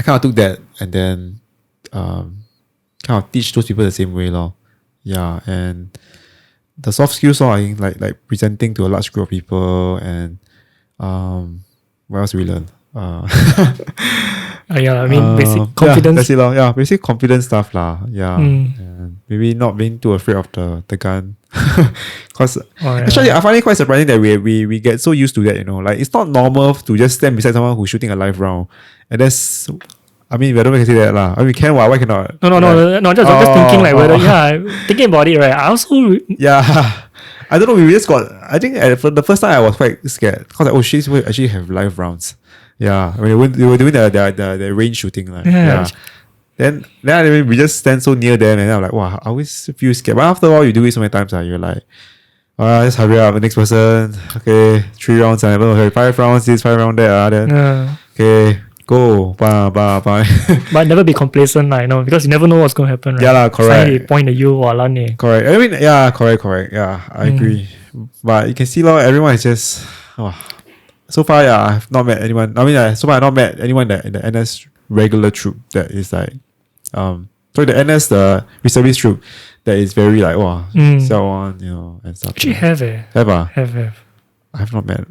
kind of took that and then kind of teach those people the same way lor. Yeah, and the soft skills I think like presenting to a large group of people, and what else we learn? Yeah, I mean, basic confidence. That's it lor. Yeah, basic confidence stuff lah. Yeah, Mm. and maybe not being too afraid of the gun. Cause Oh, yeah. actually I find it quite surprising that we get so used to that. Like it's not normal to just stand beside someone who's shooting a live round, and that's. I mean, I don't know if I can say that lah. I mean, can why cannot? No. I'm just thinking like whether thinking about it, right? I also Yeah, I don't know. We just got. I think for the first time I was quite scared because like, shit, we actually have live rounds. Yeah, when they were doing the range shooting, like Yeah. Then we just stand so near them, and I'm like, wow, I always feel scared. But after all, you do it so many times, you're like, just hurry up. The next person, okay, 3 rounds, and 5 rounds this, 5 rounds that, then okay. Go, ba. but never be complacent, because you never know what's going to happen, right? Yeah, lah, correct. Suddenly they point at you or lan Correct. I mean, yeah, correct. Yeah, I agree. But you can see, everyone is just. So far, I've not met anyone. I mean, so far I've not met anyone that in the NS regular troop that is like, the NS the reservist troop that is very like so on, and stuff. Actually, have Have I have not met.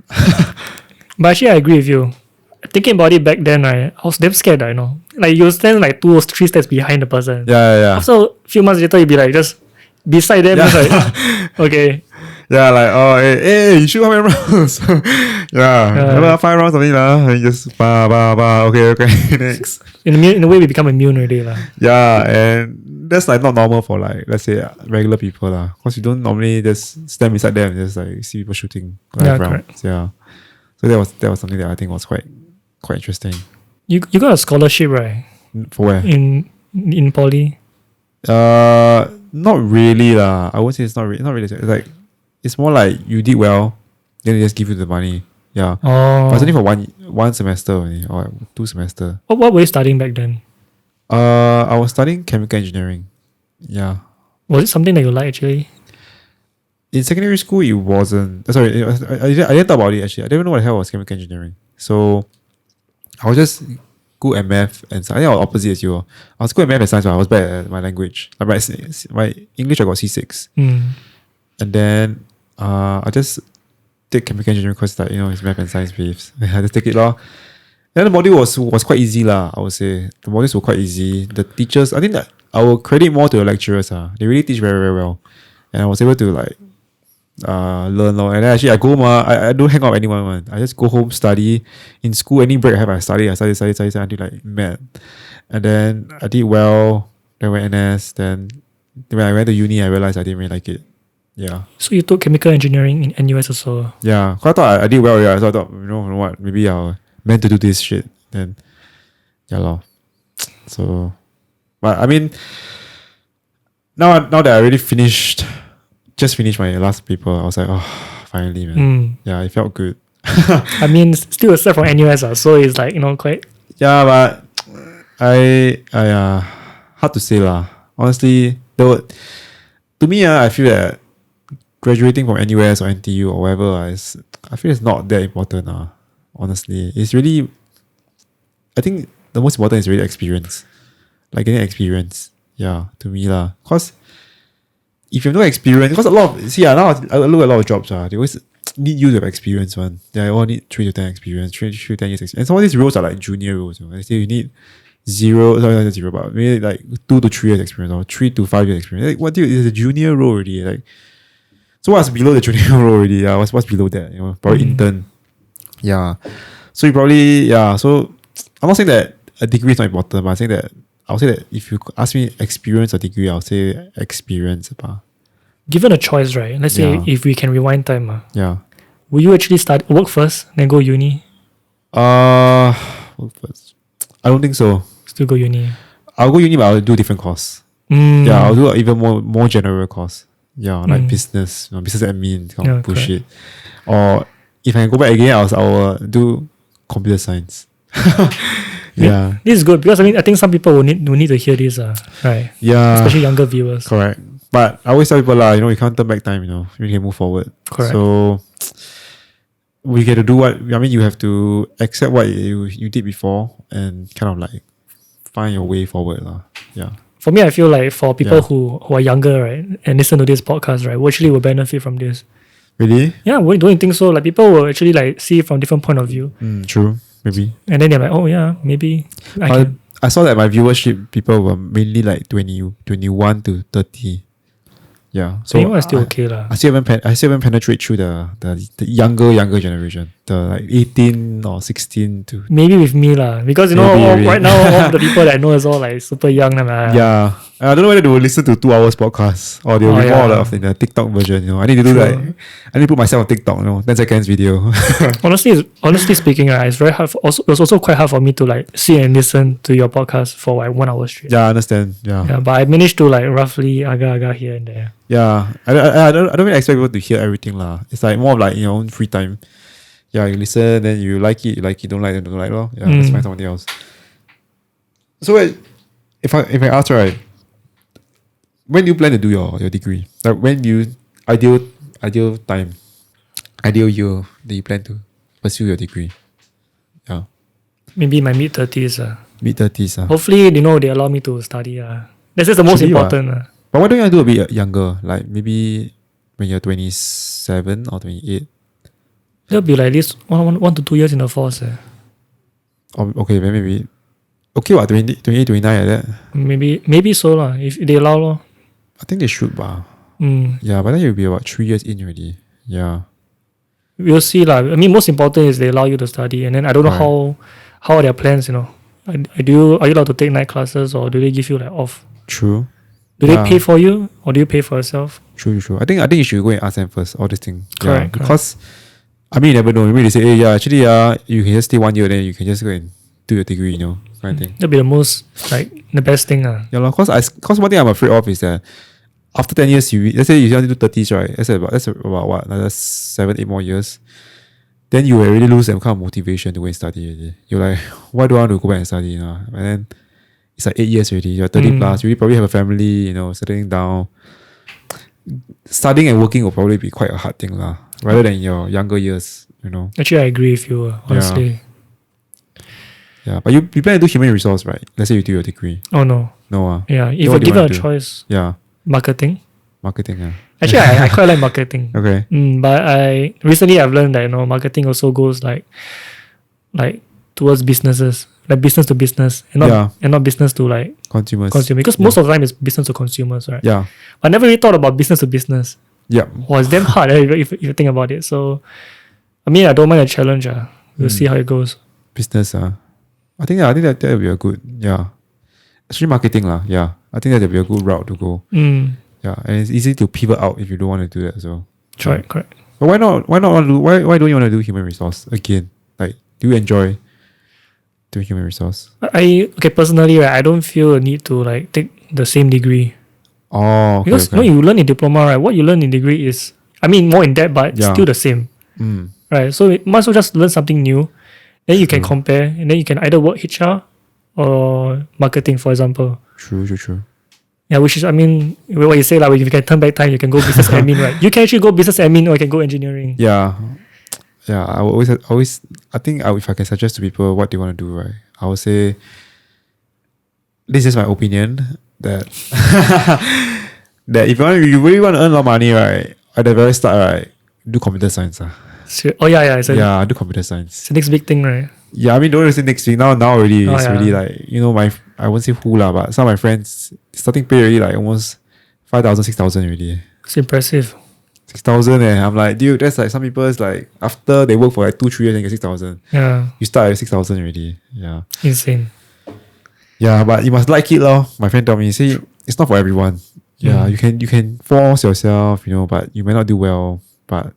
But actually, I agree with you. Thinking about it back then, right, I was damn scared, like you stand like 2 or 3 steps behind the person. Yeah. So a few months later, you'd be like just beside them. Yeah. It's like, okay. Yeah, like, oh, hey, you shoot how many rounds? Yeah, 5 rounds something lah. And just okay, next. In a way, we become immune already lah. Yeah, and that's like not normal for like, let's say, regular people lah. Because you don't normally just stand beside them and just like see people shooting Yeah, rounds. Yeah. So that was something that I think was quite interesting. You got a scholarship, right? For where? In poly. Not really lah. I won't say it's not really. It's like, it's more like you did well, then they just give you the money. Yeah. Oh. But it's only for one semester only, or 2 semester. What were you studying back then? I was studying chemical engineering. Yeah. Was it something that you like actually? In secondary school, it wasn't. Sorry, I didn't talk about it actually. I didn't even know what the hell was chemical engineering. So I was just good at math and science. I think I was opposite as you. I was good at math and science, but I was bad at my language. My English, I got C6. And then I just take chemical engineering because like, it's math and science based. I just take it lah. Then the module was quite easy lah. I would say the modules were quite easy. The teachers, I think that I will credit more to the lecturers. They really teach very, very well, and I was able to like learn. And then actually I go home. I don't hang out with anyone. Man. I just go home, study. In school, any break I have, I study until like mad. And then I did well. Then went NS. Then when I went to uni, I realized I didn't really like it. Yeah. So you took chemical engineering in NUS also? Yeah. Cause I thought I did well. Yeah. So I thought, you know what? Maybe I meant to do this shit. Then, yeah lor. So, but I mean, now that I already just finished my last paper, I was like, oh, finally, man. Yeah, it felt good. I mean, still a set from NUS, so it's like, quite. Yeah, but I hard to say lah. Honestly, though, to me, I feel that graduating from NUS or NTU or whatever, I feel it's not that important. Honestly, it's really, I think the most important is really experience, like getting experience. Yeah, to me lah. Cause if you have no experience, because now I look at a lot of jobs. They always need you to have experience. One, they all need 3 to 10 experience, 3 to 10 years experience. And some of these roles are like junior roles. They say you need 0, sorry, not 0, but maybe like 2 to 3 years experience or 3 to 5 years experience. Like, what do you? It's a junior role already. Like, so what's below the junior role already? Yeah, what's below that? Probably intern. Yeah. So you probably, so I'm not saying that a degree is not important, but I'm saying that I'll say that if you ask me experience or degree, I'll say experience. Given a choice, right? Let's say if we can rewind time, yeah. Will you actually work first, then go uni? Work first. I don't think so. Still go uni. I'll go uni, but I'll do different course. Yeah, I'll do even more general course. Yeah, like business, business admin, kind of bullshit. Or if I can go back again, I'll do computer science. Yeah, this is good because I think some people will need to hear this, right? Yeah, especially younger viewers. Correct. But I always tell people you can't turn back time. We can move forward. Correct. So we get to do what you have to accept what you did before and kind of like find your way forward, Yeah. For me, I feel like for people who are younger, right, and listen to this podcast, right, actually will benefit from this. Really? Yeah, don't you think so? Like people will actually like see it from different point of view. True. Maybe. And then they're like, oh yeah, maybe I saw that my viewership people were mainly like 21 to 30. Yeah. So anyone is still okay lah. I still haven't penetrate through the younger generation. The like 18 or 16 to maybe with me lah. Because right now all the people that I know is all like super young. Yeah. I don't know whether they will listen to 2 hours podcast or they will be more of in the TikTok version. I need to do that. I need to put myself on TikTok. 10 seconds video. honestly speaking, it's very hard. It was also quite hard for me to like sit and listen to your podcast for like 1 hour straight. Yeah, I understand. Yeah. But I managed to like roughly aga here and there. Yeah, I don't really expect people to hear everything lah. It's like more of like your own free time. Yeah, you listen, then you like it, don't like it, don't like it. Yeah, let's find something else. So if I ask right, when do you plan to do your degree? Like when you ideal time, ideal year that you plan to pursue your degree? Yeah. Maybe my mid-30s. Mid-30s. Hopefully, they allow me to study. This is the most important. But why don't you do a bit younger? Like maybe when you're 27 or 28? It'll be like this 1 to 2 years in the force. Okay, then maybe. Okay, what, 28, 29 like that? Maybe so lah. If they allow. I think they should. Yeah, but then you'll be about 3 years in already. Yeah. We'll see lah. I mean, most important is they allow you to study, and then I don't know how are their plans. You know, are you allowed to take night classes, or do they give you like off? True. Do they pay for you, or do you pay for yourself? True. I think you should go and ask them first. All this thing. Correct. Because I mean, you never know. Maybe they say, hey, yeah, actually, you can just stay 1 year, then you can just go and do your degree. You know, kind of thing. That'd be the best thing. Yeah, cause one thing I'm afraid of is that after 10 years, let's say you want to do 30s, right? That's about what, another 7-8 more years. Then you will really lose some kind of motivation to go and study already. You're like, why do I want to go back and study? You know? And then it's like 8 years already. You're 30 plus. You probably have a family. You know, settling down. Studying and working will probably be quite a hard thing, lah. Rather than your younger years. You know. Actually, I agree with you. Honestly. Yeah, but you plan to do human resource, right? Let's say you do your degree. Oh no. No. Yeah, if I give a choice. Yeah. Marketing. Yeah. Actually, I quite like marketing. Okay. But recently I've learned that marketing also goes like towards businesses, like business to business, and not business to like consumers. Because most of the time it's business to consumers, right? Yeah. I never really thought about business to business. Yeah. Well, it's damn hard if you think about it. So, I mean, I don't mind a challenge. We'll see how it goes. Business. I think that would be a good, especially marketing lah. Yeah, I think that would be a good route to go. Yeah, and it's easy to pivot out if you don't want to do that as well. Correct. But why not? Why don't you want to do human resource again? Like, do you enjoy doing human resource? Personally, right, I don't feel a need to like take the same degree. Oh, okay, because when you learn in diploma, right, what you learn in degree is, I mean, more in depth, but still the same. Right, so you might as well just learn something new. Then you can compare, and then you can either work HR or marketing, for example. True. Yeah, which is, I mean, what you say, like, if you can turn back time, you can go business admin, right? You can actually go business admin, or you can go engineering. Yeah. I will always. I think if I can suggest to people what they want to do, right, I would say, this is my opinion that that if you really want to earn a lot of money, right, at the very start, right, do computer science. Oh yeah. Do computer science. It's the next big thing, right? Yeah, I mean, don't say next week. Now already, it's really like, I won't say who lah, but some of my friends starting pay already like almost 5,000, 6,000 already. It's impressive. 6,000 I'm like, dude, that's like some people is like after they work for like 2-3 years and get 6,000. Yeah. You start at 6,000 already. Yeah. Insane. Yeah, but you must like it lor. My friend told me, say it's not for everyone. Yeah, you can force yourself, but you may not do well. But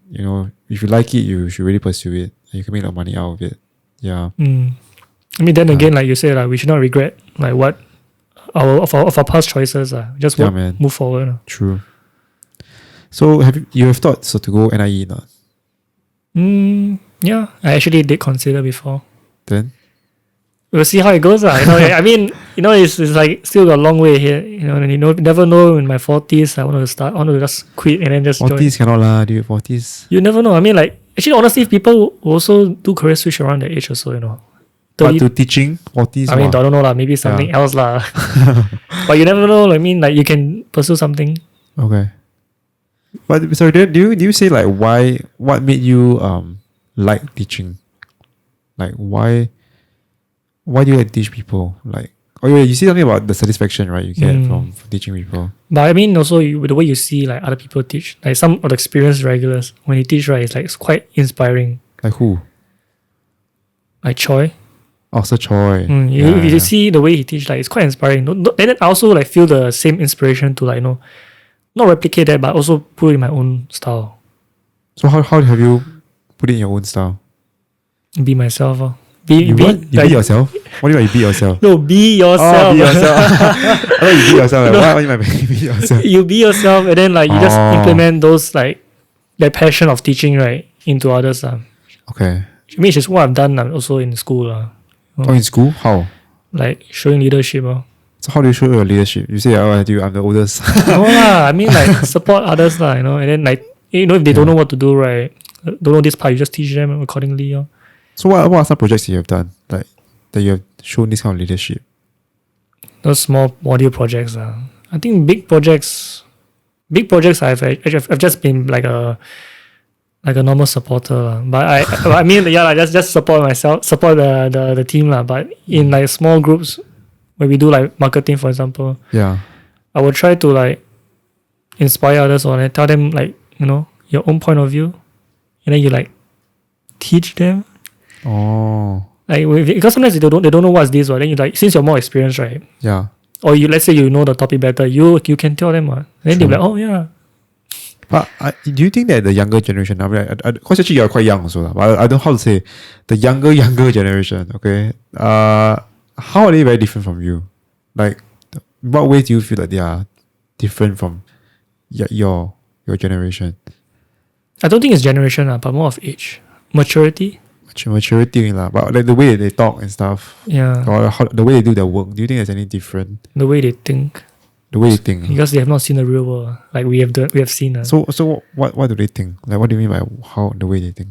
if you like it, you should really pursue it. And you can make a lot of money out of it. Yeah. I mean, then again, like you said, like we should not regret like what of our past choices. Just move forward. True. So have you thought to go NIE or not? Yeah, I actually did consider before. Then we'll see how it goes. I mean, it's like still got a long way here. And never know. In my 40s, I want to just quit and then just 40s join. Cannot lah, dude. 40s. You never know. I mean, like actually, honestly, people also do career switch around that age also. But to teaching 40s. I mean, I don't know lah. Maybe something else lah. But you never know. I mean, like you can pursue something. Okay. But sorry, do you say like what made you like teaching? Like why do you like to teach people? Like, you see something about the satisfaction, right? You get from teaching people. But I mean, also the way you see like other people teach, like some of the experienced regulars when they teach, right, it's quite inspiring. Like who? Like Choi. Oh, Sir Choi. If you see the way he teach, like it's quite inspiring. And then I also like feel the same inspiration to like not replicate that, but also put it in my own style. So how have you put it in your own style? Be myself. Be yourself? What do you mean be yourself? No, be yourself. Oh, be yourself. I thought you be yourself. Like, what do you mean be yourself? You be yourself, and then like you just implement those like that passion of teaching, right, into others. Okay. I mean, it's just what I've done also in school. In school? How? Like showing leadership. So how do you show your leadership? You say, I'm the oldest. No lah. I mean, like support others lah. And then like if they don't know what to do, right, don't know this part, you just teach them accordingly. So what are some projects you have done like that you have shown this kind of leadership? Those small module projects. I think big projects. I've just been like a normal supporter. But I mean, just support myself, support the team lah. But in like small groups, when we do like marketing, for example, I will try to like inspire others or like, tell them like, your own point of view, and then you like teach them. Oh. Like because sometimes they don't know what's this, or then you like, since you're more experienced, right? Yeah. Or let's say you know the topic better, you can tell them, then they'll be like, oh yeah. But do you think that the younger generation, I mean, because actually you're quite young also, but I don't know how to say, the younger generation, okay, how are they very different from you? Like, what ways do you feel that they are different from your generation? I don't think it's generation, but more of age, maturity. Maturity, but like the way they talk and stuff, Yeah, or the way they do their work. Do you think there's any different? the way they think. The way they think. Because they have not seen the real world like we have seen. So what do they think? Like, what do you mean by how the way they think?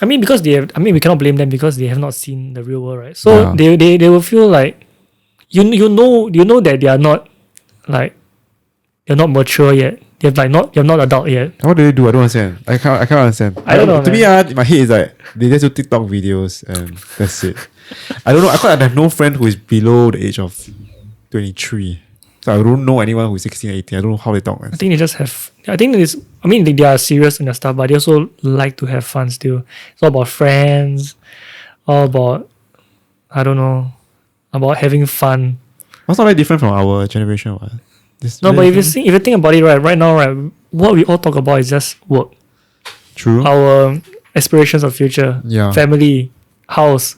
I mean, because we cannot blame them because they have not seen the real world, right? So they will feel like you know that they are not like, they're not mature yet. You're not adult yet. What do they do? I don't understand. I can't understand. I don't know. To me, my head is like they just do TikTok videos and that's it. I don't know. I have no friend who is below the age of 23. So I don't know anyone who is 16, 18. I don't know how they talk. I think they just have. I think they are serious in their stuff, but they also like to have fun still. It's all about friends, all about, I don't know, about having fun. That's not very different from our generation. What? No, but if you think about it, right now, right, what we all talk about is just work. True. Our aspirations of future, family, house.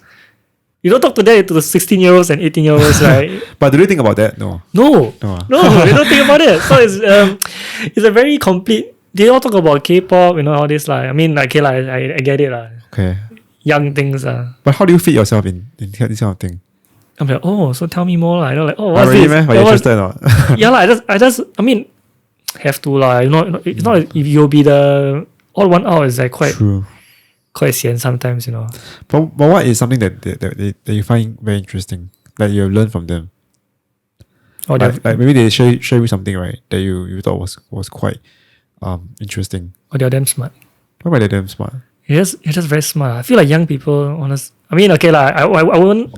You don't talk to the 16-year-olds and 18-year-olds, right? But do they think about that? No. No, they don't think about it. So it's a very complete. They all talk about K-pop, all this like. I mean, like, okay, like, I get it lah. Okay. Young things But how do you fit yourself in this kind of thing? I'm like, oh, so tell me more lah. Like, oh, what's really, this? man? Are you interested or not? Yeah lah. I mean, have to lah. It's not if you'll be the all one out is like quite. True. Quite sian sometimes, But what is something that you find very interesting that you have learned from them? Or like maybe they share you something, right, that you thought was quite interesting. Or they're damn smart. What about they're damn smart? You're just very smart. I feel like young people, honest. I mean, okay lah. I wouldn't.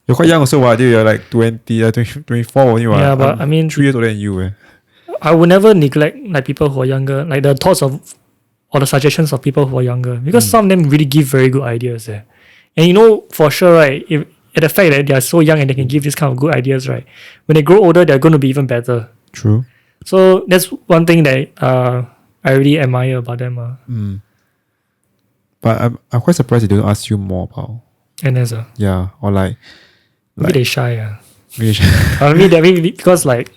You're quite young also, you're like 20, 24 only. Yeah, but I mean, 3 years older than you. I would never neglect like people who are younger, like the thoughts of or the suggestions of people who are younger, because some of them really give very good ideas. And for sure, right, if at the fact that they are so young and they can give this kind of good ideas, right, when they grow older, they're going to be even better. True. So that's one thing that I really admire about them. But I'm quite surprised they don't ask you more about NS. Yeah, or like maybe they shy. Maybe shy. Maybe because like,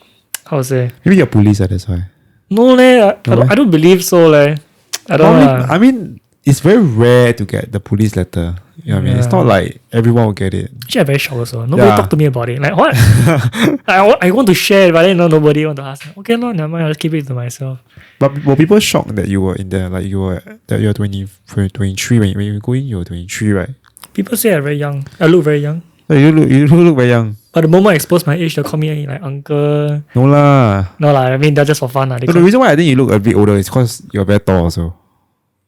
how to say? Maybe you're police, that's why. No, I don't believe so. I don't know. I mean, it's very rare to get the police letter. You know what I mean? It's not like everyone will get it. Actually, I'm very shocked also. Nobody talked to me about it. Like, what? I want to share it, but then nobody want to ask. Okay, no, never mind. I'll keep it to myself. But were people shocked that you were in there? Like, you're 23 when you go in, you're 23, right? People say I'm very young. I look very young. So you look very young. But the moment I expose my age, they'll call me like uncle. No lah. I mean, that's just for fun. But the reason why I think you look a bit older is because you're very tall also.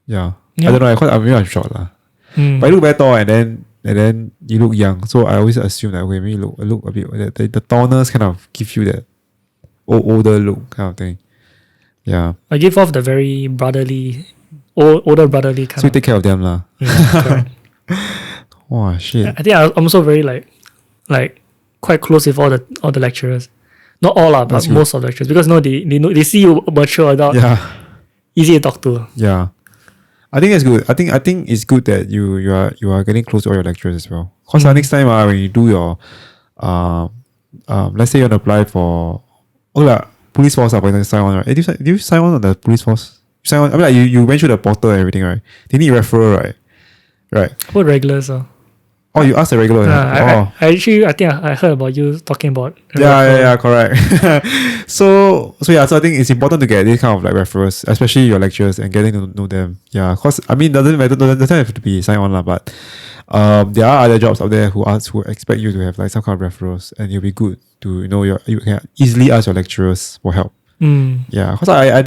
Yeah. I don't know. I'm short lah. But you look very tall and then you look young. So I always assume that maybe you look a bit the tallness kind of give you that older look kind of thing. Yeah. I give off the very brotherly, older brotherly kind. So you take care of them lah. Yeah, correct. Wow, shit. I think I'm also very like quite close with all the lecturers. Not all lah, but most of the lecturers, because they see you mature adult. Yeah. Easy to talk to. Yeah. I think that's good. I think it's good that you are getting close to all your lecturers as well. Because next time when you do your let's say you want to apply for police force, but you sign on, right? Did you sign on the police force? You sign on. I mean, like you went through the portal and everything, right? They need referral, right? Right. What regulars? Oh, you asked the regular. I think I heard about you talking about. Yeah, correct. so I think it's important to get this kind of like referrals, especially your lecturers, and getting to know them. Yeah, cause I mean, doesn't have to be signed on lah, but there are other jobs out there who expect you to have like some kind of referrals, and it'll be good to you can easily ask your lecturers for help. Yeah, cause I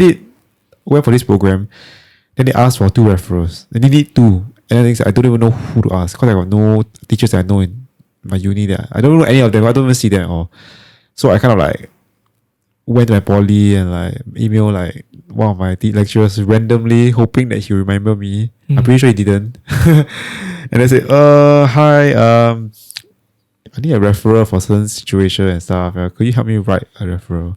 went for this program, then they asked for 2 referrals, and they need 2. And then I don't even know who to ask because I got no teachers that I know in my uni there. I don't know any of them. I don't even see them at all. So I kind of like, went to my poly and like email like one of my lecturers randomly, hoping that he will remember me. I'm pretty sure he didn't. And I said, hi, I need a referral for certain situation and stuff. Could you help me write a referral?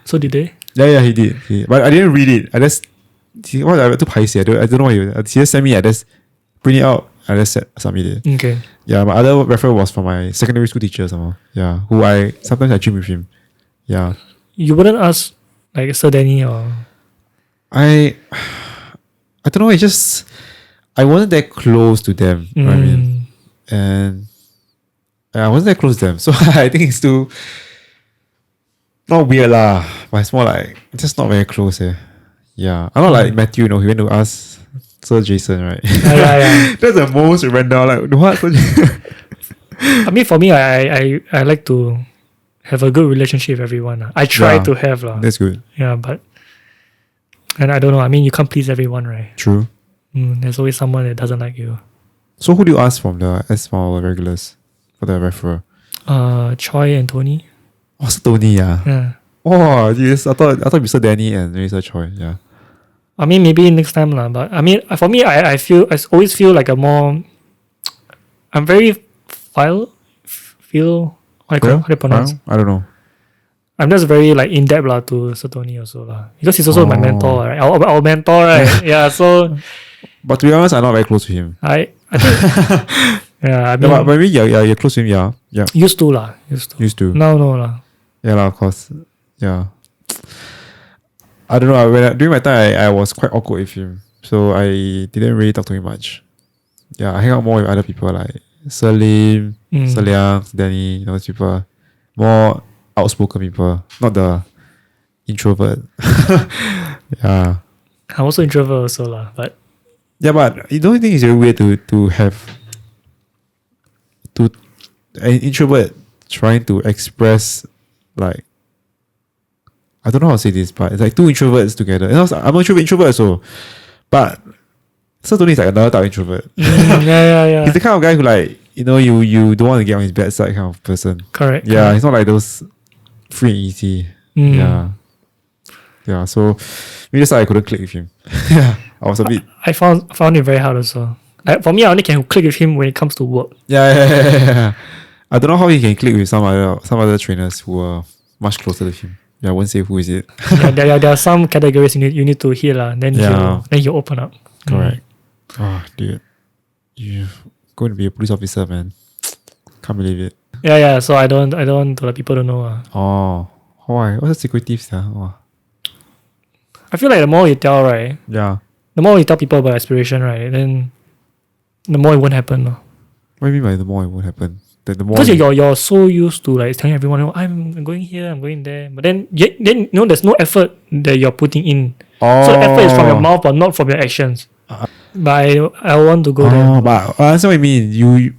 So did they? Yeah, he did. But I didn't read it. I just what I too paiseh. I don't know what he just sent me. I just print it out. I just submit it. Okay. Yeah, my other referral was from my secondary school teacher. Yeah, who I sometimes I gym with him. Yeah. You wouldn't ask like Sir Danny or I don't know. It's just I wasn't that close to them. You know what I mean, and I wasn't that close to them, so I think it's too not weird lah. But it's more like just not very close. Yeah, I'm not like Matthew. He went to ask Sir Jason, right? yeah. That's the most random. Like what? I mean, for me, I like to have a good relationship with everyone. I try to have lah. That's good. Yeah, but and I don't know. I mean, you can't please everyone, right? True. There's always someone that doesn't like you. So who do you ask from the S-Mall regulars for the referral? Choi and Tony. Oh, so Tony, yeah. Yeah. Oh, yes. I thought Mr. Danny and Mr. Choi. Yeah. I mean, maybe next time lah. But I mean, for me, I always feel like I'm very feel. How do you pronounce? I don't know. I'm just very like in depth lah to Sir Tony also lah, because he's also my mentor, right? Our mentor, right? Yeah. So. But to be honest, I'm not very close to him. I think. Yeah. I mean, but maybe you're close to him. Yeah. Used to lah. Used to. No lah. Yeah lah, of course. Yeah. I don't know. During my time, I was quite awkward with him, so I didn't really talk to him much. Yeah, I hang out more with other people like Sir Lim, Sir Liang, Danny, those people. More outspoken people, not the introvert. Yeah. I'm also introvert also lah, but yeah, but you don't think it's very weird to have an introvert trying to express like I don't know how to say this, but it's like two introverts together. And I'm an introvert also, but Sir Tony is like another type of introvert. Yeah. He's the kind of guy who like you don't want to get on his bad side kind of person. Correct. Yeah, he's not like those free and easy. Yeah. So maybe that's why I couldn't click with him. Yeah, I was a bit. I found it very hard also. For me, I only can click with him when it comes to work. Yeah. I don't know how he can click with some other trainers who are much closer to him. Yeah, I won't say who is it. There are some categories you need to hit lah. Then you open up. Correct. Oh, dude, you're going to be a police officer, man. Can't believe it. Yeah. So I don't want to let people to know. Oh, why? What's the secretive stuff? Oh. I feel like the more you tell, right? Yeah. The more you tell people about aspiration, right? Then the more it won't happen. What do you mean by the more it won't happen? The more because you're so used to like telling everyone, oh, I'm going here, I'm going there, but then there's no effort that you're putting in. Oh. So the effort is from your mouth, but not from your actions. But I want to go there. But I understand what you mean. You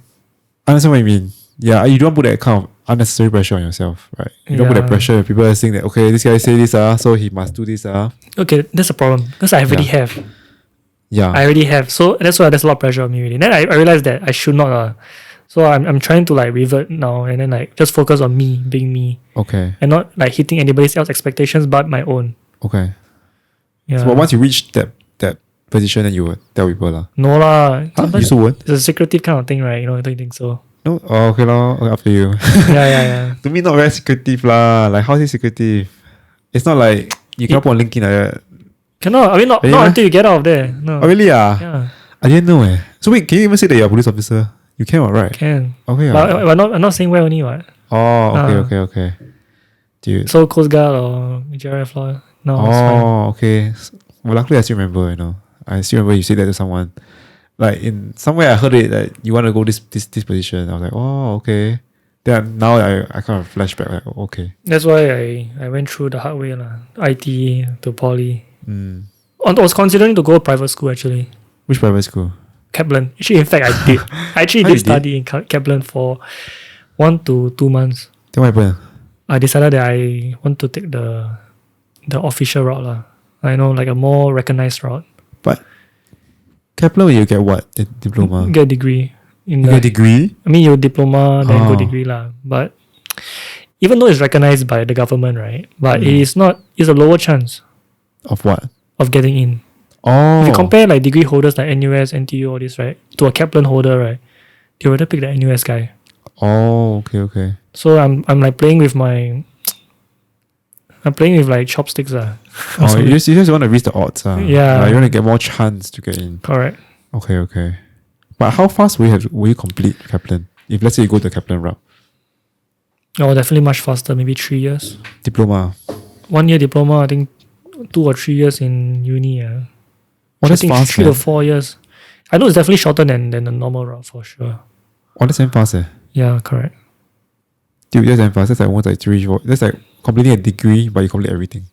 understand what you mean. Yeah, you don't put that kind of unnecessary pressure on yourself, right? You don't put that pressure. People are saying that, okay, this guy say this, so he must do this. Okay, that's a problem because I already have. Yeah. I already have. So that's why there's a lot of pressure on me already. Then I realized that I should not. So I'm trying to like revert now and then like just focus on me, being me. Okay. And not like hitting anybody else's expectations but my own. Okay. Yeah. So once you reach that position, then you would tell people lah. No lah. You still won't? It's a secretive kind of thing, right? Don't you think so? No? Oh, okay lah. Okay, up to you. Yeah. To me, not very secretive lah. Like, how is it secretive? It's not like you cannot put on LinkedIn like that. Cannot. I mean, not until you get out of there. No. Oh, really? Yeah. I didn't know. So wait, can you even say that you're a police officer? You can, right? Can. Okay. But I'm not saying where only, what? Oh, okay. Dude. So Coast Guard or JRF law? No. Oh, okay. Well, luckily I still remember. I still remember you said that to someone. Like in somewhere I heard it that you want to go this position. I was like, oh, okay. Then now I kind of flashback like, oh, okay. That's why I went through the hard way lah. IT to poly. I was considering to go private school actually. Which private school? Kaplan. Actually, in fact, I did. I actually did study in Kaplan for 1 to 2 months. Then what happened? I decided that I want to take the official route lah. I know, like a more recognized route. But Kaplan, you get what? The diploma? Get a degree. You get a degree? I mean, you diploma, then go degree lah. But even though it's recognized by the government, right? But it is not. It's a lower chance Of what? of getting in. Oh. If you compare like degree holders like NUS, NTU, all this, right, to a Kaplan holder, right, they rather pick the NUS guy. Oh, okay. So I'm like playing with my. I'm playing with like chopsticks, Oh, you just want to reach the odds, Yeah. you want to get more chance to get in. Correct. Okay. But how fast will you complete Kaplan? If let's say you go the Kaplan route, Oh, definitely much faster. Maybe 3 years. diploma. 1 year diploma. I think 2 or 3 years in uni. Yeah. Oh, I that's think fast. 3 to 4 years. I know it's definitely shorter than the normal route for sure. Oh, that's fast. Yeah, correct. Dude, that's fast. That's like almost like 3-4. That's like completing a degree, but you complete everything.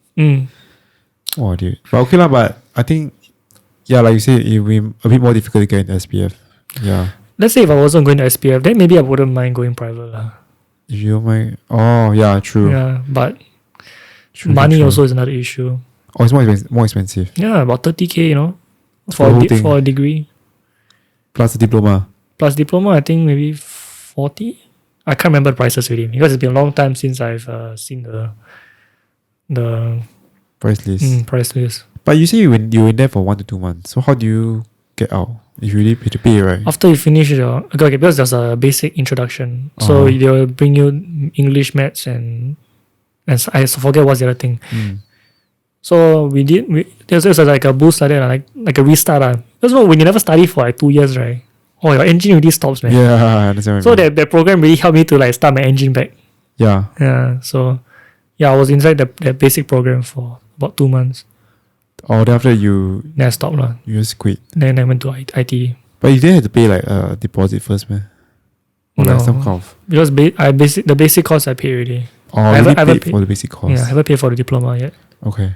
Oh, dude. But okay lah. But I think, yeah, like you say, it will be a bit more difficult to get in SPF. Yeah. Let's say if I wasn't going to SPF, then maybe I wouldn't mind going private. If you don't mind. Oh, yeah, true. Yeah, but True, money true. also is another issue. Oh, it's more expensive. Yeah, about 30K, For the whole thing. for a degree. Plus the diploma. Plus diploma, I think maybe 40. I can't remember the prices really because it's been a long time since I've seen the Price list. price list. But you say you were in there for 1 to 2 months. So how do you get out? If you really pay to pay, right? After you finish okay, because there's a basic introduction, so they'll bring you English, maths, and I forget what's the other thing. So there's like a boost like that, like a restart. Because when you never study for like 2 years, right? Oh, your engine really stops, man. Yeah, I understand. So that program really helped me to like start my engine back. Yeah. Yeah. So yeah, I was inside the basic program for about 2 months. Oh, then after you Then I stopped lah. you just quit. Then I went to IT. But you didn't have to pay like a deposit first, man. Or like some kind of. Because the basic course I paid already. Oh, I you haven't paid paid- for the basic course. Yeah, I haven't paid for the diploma yet. Okay.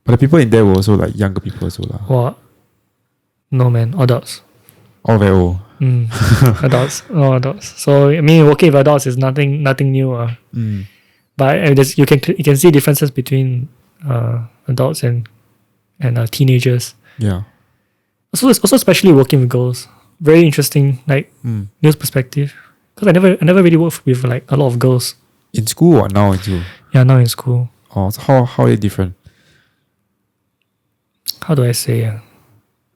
But the people in there were also like younger people also lah. What? No man, adults. All very old. Adults. Oh, adults. So I mean, working with adults is nothing new. But you can see differences between adults and teenagers. Yeah. Also especially working with girls. Very interesting, like news perspective. Because I never really worked with like a lot of girls. In school or now in school? Yeah, now in school. Oh, so how are they different? How do I say?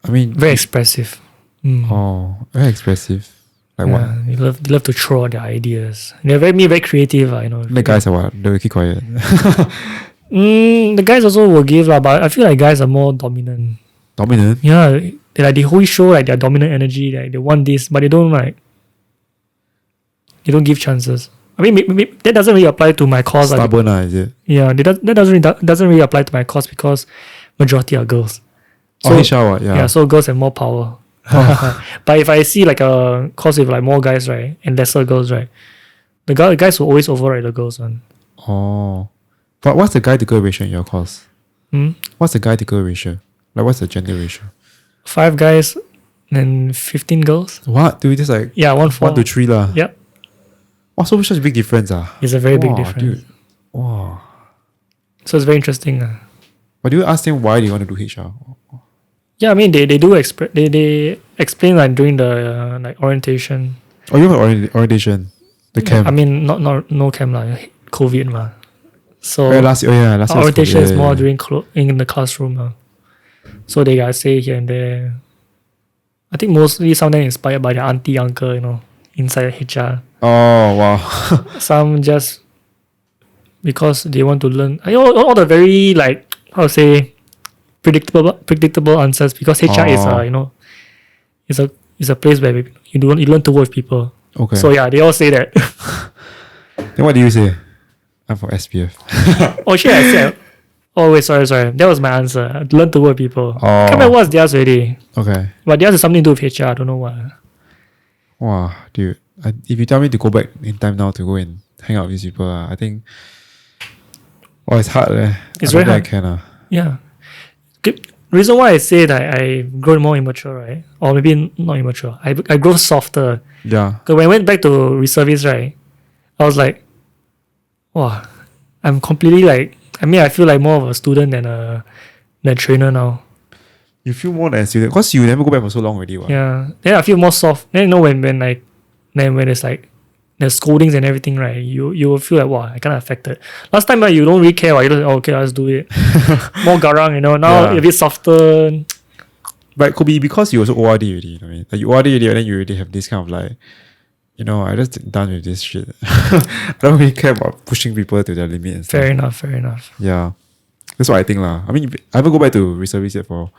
I mean, Very expressive. oh, very expressive. Like what? Yeah, they love to throw out their ideas. They're very creative, The guys are what? They will keep quiet. The guys also will give, but I feel like guys are more dominant. Dominant? Yeah, they always show like their dominant energy, like they want this, but they don't give chances. I mean, maybe that doesn't really apply to my course. Stubborn, is it? Yeah, that doesn't really apply to my course because majority are girls. So, HR, what? Yeah. Yeah, so girls have more power. But if I see like a course with like more guys, right, and lesser girls, right, the guys will always override the girls one. Oh. But what's the guy to girl ratio in your course? What's the guy to girl ratio? Like, what's the gender ratio? 5 guys and 15 girls. What? Do we just like Yeah, 1 4. 1 to 3 lah? Yep. Oh, so such a big difference It's a very big Wow, difference. Dude. Wow. So it's very interesting. But do you ask them why they want to do HR? Yeah, I mean they do they explain like during the like orientation. Oh, you have orientation. The camp. I mean no camp like COVID ma. So last year was orientation COVID, is more yeah. during in the classroom. So they gotta say here and there. I think mostly some of them inspired by their auntie uncle, inside HR. Oh, wow. Some just because they want to learn. All the very like how to say predictable answers because HR is a place where you learn to work with people. Okay. So yeah, they all say that. Then what do you say? I'm from SPF. Oh shit, I said. Oh wait, sorry. That was my answer. Learn to work with people. Oh. Can't remember what's theirs already. Okay. But theirs is something to do with HR. I don't know what. Wow, dude. If you tell me to go back in time now to go and hang out with these people, I think. Oh, it's hard. It's I very don't think hard. I can. Yeah. Reason why I say that I grow more immature, right? Or maybe not immature. I grow softer. Yeah. Because when I went back to reservice, right, I was like, wow, I'm completely like, I feel like more of a student than a trainer now. You feel more than a student because you never go back for so long already. What? Yeah. Then I feel more soft. Then when it's like, then there's scoldings and everything, right? You will feel like, wow, I kind of affected. Last time, you don't really care. You just, okay, let's do it. More garang, Now Yeah. a bit softer. But it could be because you also ORD already. You know what I mean? Like you ORD already, and then you already have this kind of like, I just done with this shit. I don't really care about pushing people to their limit and stuff. Fair enough. Yeah. That's what I think lah. I mean, I haven't go back to reservice yet for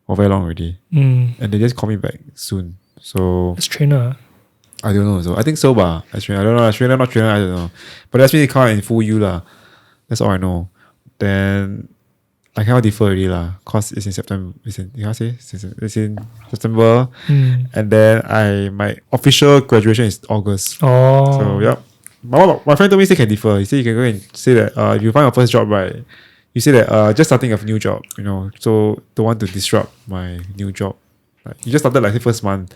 very long already. And they just call me back soon. So As trainer. I don't know. So I think so bah. As trainer, I don't know. As trainer, not trainer, I don't know. But that's me to come in full U lah. That's all I know. Then I cannot defer already lah. Cause it's in September. It's in September. And then my official graduation is August. Oh. So yeah. My friend told me he can defer. He said you can go and say that if you find your first job, right, you say that just starting a new job, so don't want to disrupt my new job. Like, you just started like the first month.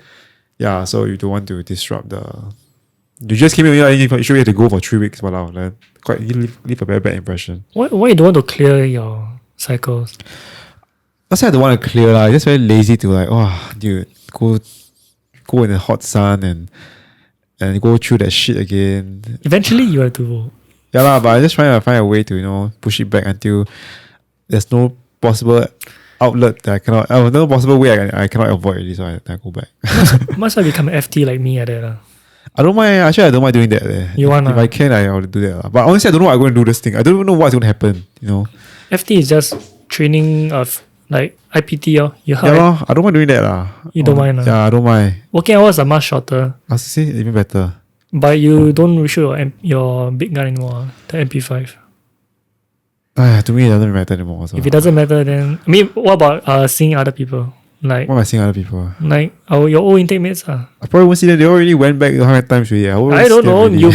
Yeah, so you don't want to disrupt you just came in, you should have to go for 3 weeks. Wow, then you leave a very bad impression. Why you don't want to clear your cycles? That's why I don't want to clear lah. Just very lazy to like, dude, go in the hot sun and go through that shit again. Eventually you have to. Yeah lah, but I'm just trying to find a way to push it back until there's no possible outlet that I cannot. No possible way I cannot avoid it. So I go back. Must have become an FT like me like that lah. I don't mind. Actually, I don't mind doing that. You want if I can, I'll do that. But honestly, I don't know what I'm going to do this thing. I don't even know what's going to happen. FT is just training of like IPT. You heard? Yeah, I don't mind doing that lah. You don't mind? Yeah, I don't mind. Working hours are much shorter. I say even better. But you don't shoot your big gun anymore, the MP5. To me, it doesn't matter anymore. So. If it doesn't matter, then what about seeing other people? Like, what am I seeing other people? Like your old intake mates I probably won't see them. They already went back how many times already. I don't know. You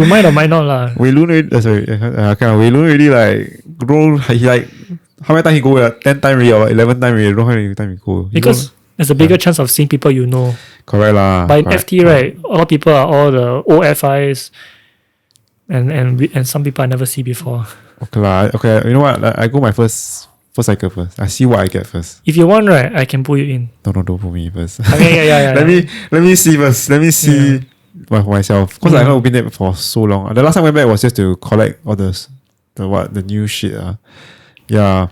might or might not lah. Wei Lun already. Sorry, Wei Lun already like grow. He like how many times he go? 10 times already or 11 times already. I don't know how many times he go. Because there's a bigger chance of seeing people you know. Correct lah. But in FT, right, a lot of people are all the OFIs, and some people I never see before. Okay lah. Okay, you know what? I go my first cycle first. I see what I get first. If you want, right, I can pull you in. No, don't put me first. Okay, yeah. Let me see first. Let me see for myself. Because I've not been there for so long. The last time I went back was just to collect all the new shit. Yeah.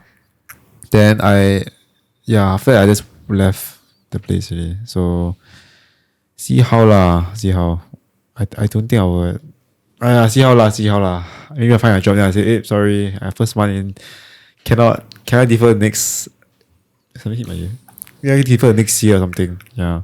Then after that I just left the place already. So see how lah. See how. I don't think I would. See how lah. Maybe I find a job then I say, hey, sorry, first month in cannot defer next. Something hit my ear. Yeah, defer next year or something. Yeah.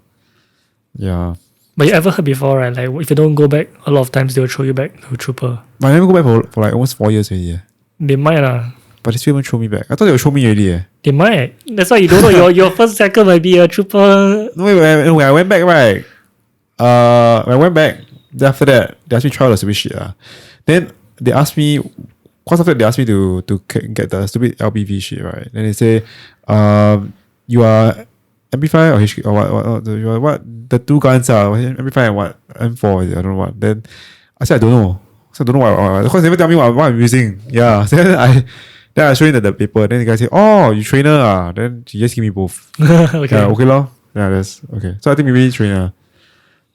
But you ever heard before, right? Like if you don't go back, a lot of times they'll throw you back to trooper. But I never go back for like almost 4 years already. They might lah. But they still haven't throw me back. I thought they would throw me already. They might. That's why you don't know your first cycle might be a trooper. No, when I went back, right? When I went back, then after that, they asked me to try all the stupid shit. Then they asked me, because after that, they asked me to get the stupid LBV shit, right? Then they say, you are MP5 or HQ or what? You are what? The two guns are MP5 and what? M4, I don't know what. Then I said, I don't know. So I don't know what. Because they never tell me what I'm using. Yeah. So then I show him the paper. Then the guy say, oh, you trainer. Then he just give me both. Okay. Yeah, okay lor. Yeah, that's okay. So I think maybe trainer.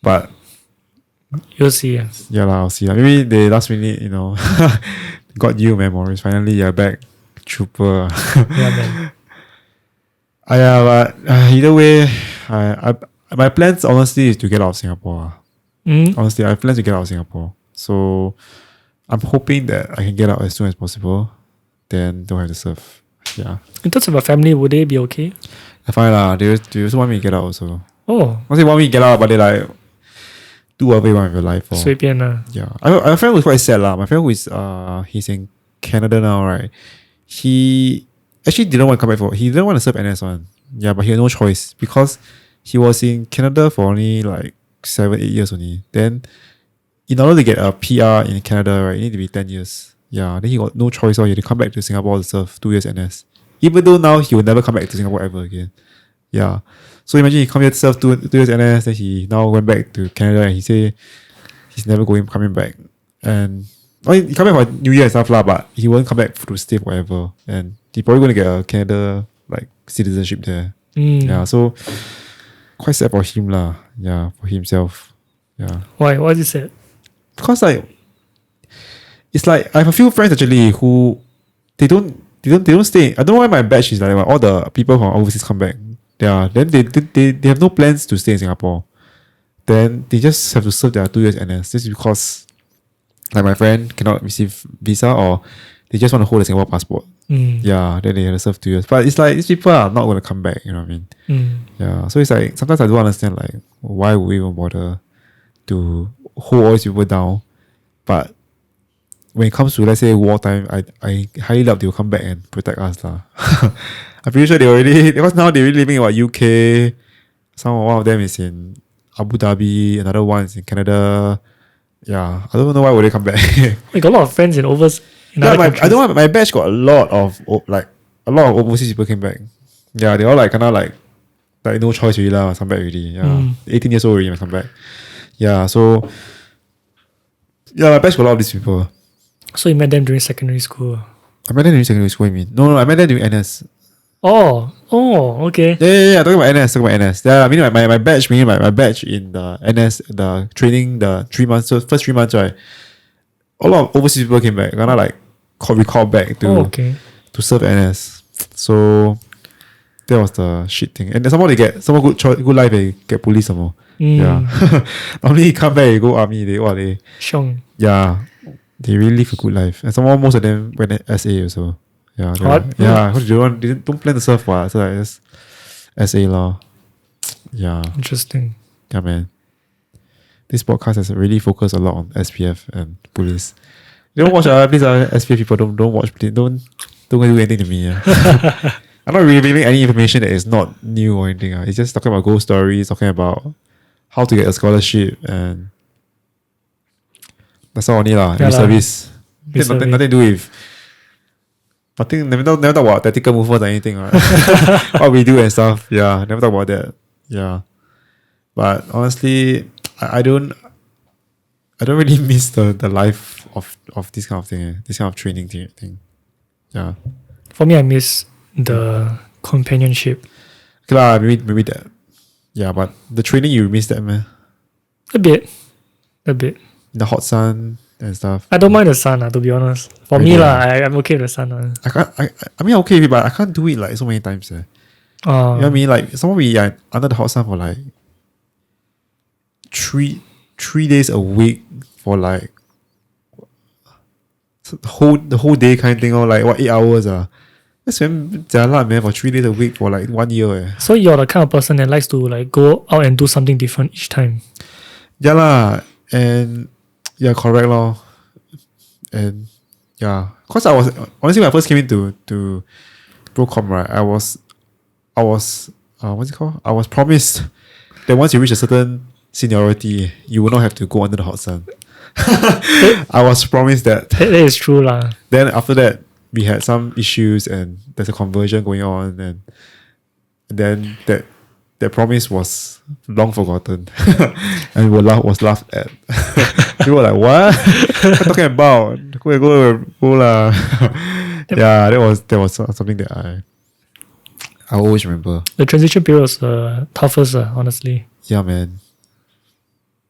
But you'll see. Yeah, I'll see. Maybe the last minute, got you, man, Maurice. Finally, you're back. Trooper. Yeah, man. But either way, my plans honestly is to get out of Singapore. Honestly, I have plans to get out of Singapore. So I'm hoping that I can get out as soon as possible. Then don't have to serve. Yeah. In terms of a family, would they be okay? Fine lah. They also want me to get out also. Oh. Once they want me to get out, but they like do whatever you want with your life. 随便啦. Yeah. I have a friend who's quite sad lah. My friend who is he's in Canada now, right? He actually didn't want to come back he didn't want to serve NS one. Yeah, but he had no choice because he was in Canada for only like 7-8 years only. Then in order to get a PR in Canada, right, you need to be 10 years. Yeah, then he got no choice. He had to come back to Singapore to serve 2 years NS. Even though now he will never come back to Singapore ever again. Yeah. So imagine he come here to serve 2 years NS, then he now went back to Canada and he say he's never coming back. And he come back for New Year and stuff lah, but he won't come back to stay forever. And he probably gonna get a Canada like citizenship there. Yeah, so quite sad for him lah. Yeah, for himself. Yeah. Why? What is it sad? because like it's like I have a few friends actually who they don't stay. I don't know why my batch is like all the people from overseas come back. Yeah, then they have no plans to stay in Singapore. Then they just have to serve their 2 years NS. This is because like my friend cannot receive visa or they just want to hold a Singapore passport. Yeah, then they have to serve 2 years. But it's like these people are not going to come back, you know what I mean? Yeah. So it's like sometimes I don't understand like why would we even bother to hold all these people down. But when it comes to let's say wartime, I highly doubt they will come back and protect us. I'm pretty sure they already because now they're really living in UK. One of them is in Abu Dhabi, another one is in Canada. Yeah, I don't know why would they come back. We got a lot of friends in overseas. Yeah, I don't know. My batch got a lot of overseas people came back. Yeah, they all like kind of like no choice really lah. Come back already. Yeah, 18 years old already. Come back. Yeah, so yeah, my batch got a lot of these people. So you met them during secondary school? I met them during secondary school. I mean, no, I met them during NS. Oh, okay. Yeah. Talking about NS. Yeah, I mean my batch, meaning my batch in the NS, the training, the 3 months. So first 3 months, right? A lot of overseas people came back. Kind of like recalled back to serve NS. So that was the shit thing. And then somehow they get some good life. They get police some more. Yeah. Normally you come back, you go army. They Shiong. Yeah, they really live a good life. And somehow most of them went at SA also. Yeah, they don't plan to serve what, so like just SA law. Yeah. Interesting. Yeah, man. This podcast has really focused a lot on SPF and police. Don't watch please SPF people don't watch, please don't do anything to me. Yeah. I'm not revealing any information that is not new or anything. It's just talking about ghost stories, talking about how to get a scholarship, and that's all only lah. Service. Nothing to do with never talk about tactical movements or anything, right? What we do and stuff. Yeah, never talk about that. Yeah. But honestly, I don't really miss the life of this kind of thing, this kind of training thing. Yeah. For me, I miss the companionship. Okay lah, maybe that. Yeah, but the training you miss that, man. A bit. In the hot sun and stuff. I don't mind the sun, to be honest. For me, I'm okay with the sun. I mean, I'm okay with it, but I can't do it like so many times. You know what I mean? Like, someone we are under the hot sun for like 3 days a week for like the whole day kind of thing, or like 8 hours. That's when jialat, man, for 3 days a week for like 1 year. So you're the kind of person that likes to like go out and do something different each time. Yeah lah, and yeah, correct lor. And yeah, cause I was honestly when I first came into Procom, right, I was what's it called? I was promised that once you reach a certain seniority, you will not have to go under the hot sun. I was promised that. That is true lah. Then after that, we had some issues and there's a conversion going on, and then that promise was long forgotten and was laughed at. People were like, what? What are you talking about? Go lah. Yeah, that was something that I always remember. The transition period was toughest, honestly. Yeah, man.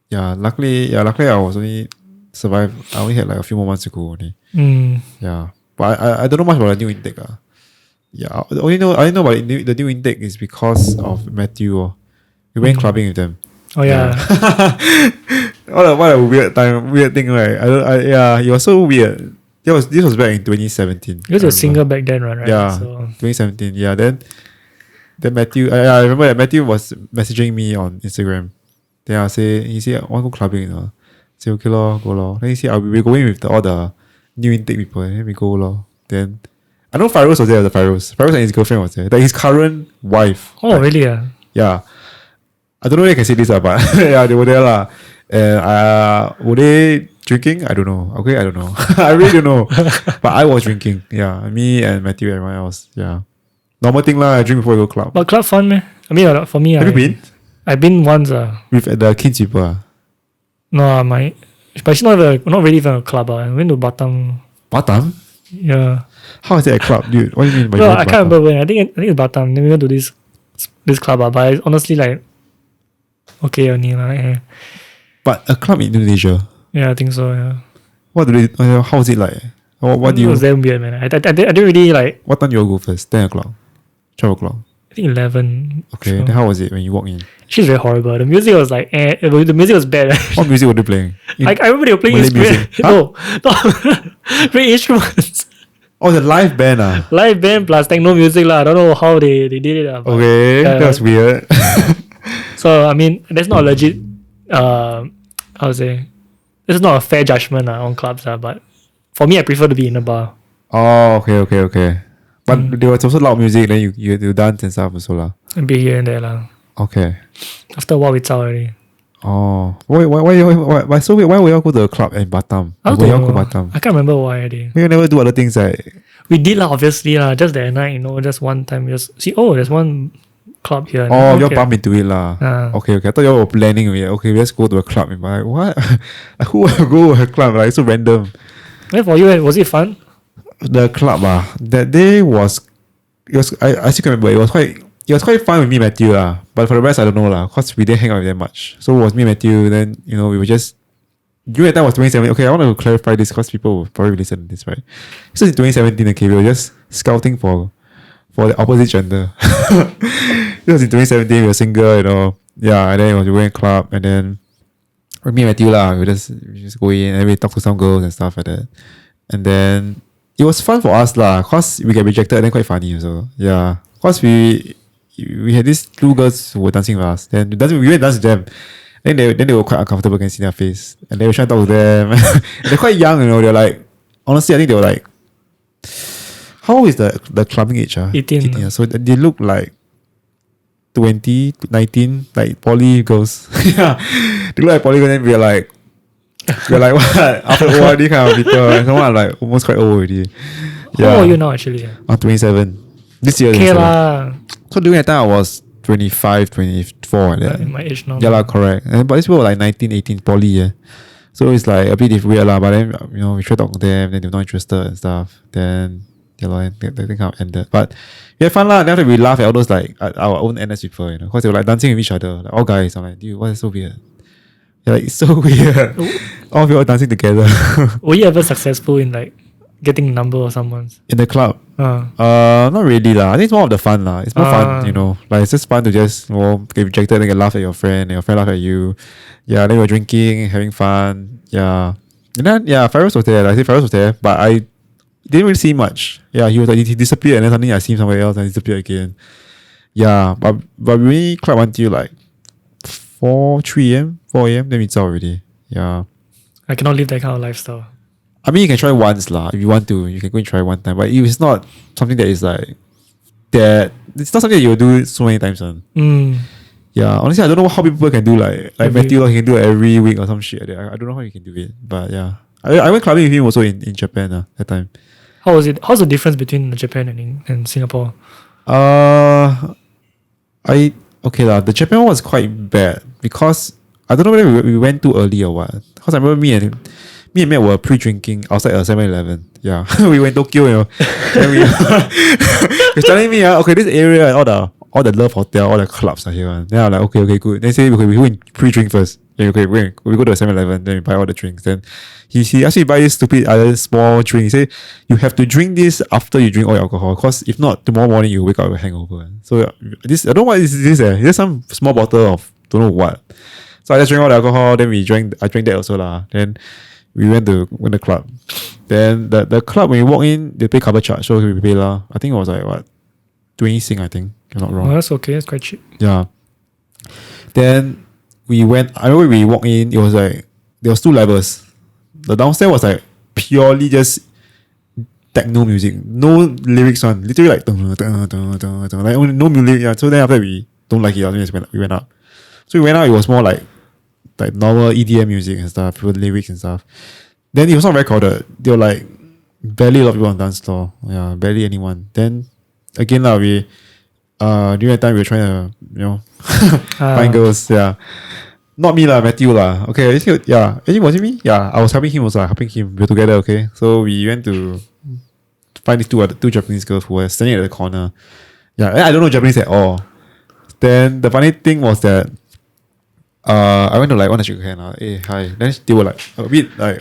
Yeah, luckily I was only survived. I only had like a few more months to go only. Yeah, but I don't know much about the new intake. Yeah, I only know about the new intake is because of Matthew. We went clubbing with them. Oh yeah. What a weird thing, right? Yeah, it was so weird. This was back in 2017. You were single back then, right? Yeah, so 2017. Yeah, then Matthew. I remember that Matthew was messaging me on Instagram. Then he said, I want to go clubbing. I say, okay lor, go lor. Then he said, we're going with all the new intake people. Then we go lor. Then I know Fairuz was there. Fairuz and his girlfriend was there. Like his current wife. Oh, like, really? Yeah. I don't know if I can say this, but yeah, they were there lah. And were they drinking? I don't know. Okay, I don't know. I really don't know. But I was drinking. Yeah, me and Matthew, everyone else. Yeah, normal thing lah. I drink before I go club. But club fun, man. I mean, for me, have you been? I've been once. With the kids people. No, but it's not really even a club. I went to Batam. Batam? Yeah. How is that a club, dude? What do you mean by no, I can't remember when. I think it's Batam. Then we went to this club, but I honestly like okay only like. But a club in Indonesia. Yeah, I think so. Yeah. What do they? How was it like? What do It you? was damn weird, man. I didn't really like. What time you all go first? 10 o'clock, 12 o'clock. I think 11. Okay. So. Then how was it when you walk in? She's very horrible. The music was like, the music was bad. What music were they playing? Like I remember they were playing Malay music? No, playing instruments. Oh, the live band Live band plus techno music lah. I don't know how they did it. But, Okay, that's weird. So I mean, that's not a legit. How to say? This is not a fair judgment on clubs but for me, I prefer to be in a bar. Oh, okay. But there was also loud music. Then you dance and stuff also lah. And be here and there lah. Okay. After a while, it's out already. Oh, why so weird? Why would you all go to a club in Batam? I Why you all don't go know. Batam? I can't remember why already. We never do other things like. We did lah, obviously lah. Just that night, just one time, just see. Oh, there's one club here. Oh, okay. you're bump into it lah. Okay. I thought you all were planning it. Okay, let's go to a club. And like, what? Like, who will go to a club? Like, so random. Then for you, was it fun? The club that day was. I still can remember. It was quite fun with me and Matthew but for the rest I don't know cause we didn't hang out with them much. So it was me and Matthew. Then we were just during that time was 2017. Okay, I want to clarify this because people will probably listen to this, right? So in 2017, okay, we were just scouting for the opposite gender. It was in 2017. We were single, yeah. And then we went club, and then with me and Matthew we just go in and we talk to some girls and stuff like that. And then it was fun for us cause we get rejected and then quite funny also. Yeah, cause we had these two girls who were dancing with us. Then we went to dance with them. Then they were quite uncomfortable, can see their face. And they were trying to talk to them. They're quite young, they're like, honestly, I think they were like, how old is the clubbing age? 18. So they look like 20, 19, like poly girls. Yeah. They look like poly girls, and we're like what? After ORD kind of people. Someone like almost quite old already. Yeah. How old are you now actually? 27. This year. Okay lah. So during that time I was 25, 24 like that. My age now. Yeah correct. But these people were like 19, 18 poly, yeah. So it's like a bit weird but then we try to talk to them, then they're not interested and stuff. Then they kind of ended. But we had fun Then after we laugh at all those like our own NS people, because they were like dancing with each other, like all guys. I'm like, dude, what is so weird? They're like, it's so weird. All people dancing together. Were you ever successful in like getting a number or someone's? In the club? Not really I think it's more of the fun It's more fun, like it's just fun to just get rejected and get laugh at your friend and your friend laugh at you. Yeah, then we were drinking, having fun. Yeah. And then Faris was there. I say Faris was there, but I didn't really see much. Yeah, he was like he disappeared and then suddenly I see him somewhere else and he disappeared again. Yeah, but we club until like 4 a.m, then it's out already. Yeah. I cannot live that kind of lifestyle. I mean, you can try once if you want to. You can go and try one time, but if it's not something that is like that, it's not something that you'll do so many times. Yeah, honestly, I don't know how people can do like Matthew. He can do it every week or some shit like that. I don't know how you can do it, but yeah, I went clubbing with him also in Japan that time. How was it? How's the difference between Japan and Singapore? The Japan one was quite bad because I don't know whether we went too early or what. Because I remember me and Matt were pre-drinking outside a 7-Eleven. Yeah, we went Tokyo, and he's telling me, okay, this area, all the Love Hotel, all the clubs are here. Then I'm like, okay, good. Then say, okay, we go and pre-drink first. Yeah, okay, we go to a 7-Eleven, then we buy all the drinks. Then he actually buy this stupid other small drink. He say, you have to drink this after you drink all your alcohol, because if not, tomorrow morning you wake up with a hangover. So this, I don't know what is this. It's just some small bottle of don't know what. So I just drank all the alcohol. Then I drank that also Then we went to the club. Then the club, when you walk in, they pay cover charge. So we pay I think it was like what, 20 Sing, I think. If I'm not wrong. Oh, that's okay. It's quite cheap. Yeah. Then we went. I remember we walked in. It was like there was 2 levels. The downstairs was like purely just techno music, no lyrics on. Literally like like only no music. Yeah. So then after we don't like it, we went up. So we went out. It was more like normal EDM music and stuff with lyrics and stuff. Then it was not very crowded. There were like barely a lot of people on the dance floor. Yeah, barely anyone. Then again we during that time we were trying to find girls. Yeah, not me Matthew Okay, yeah. Actually, was it me? Yeah, I was helping him. We were together. Okay, so we went to find these two Japanese girls who were standing at the corner. Yeah, I don't know Japanese at all. Then the funny thing was that I went to like want to shake her hand. Hey, hi. Then they were like a bit like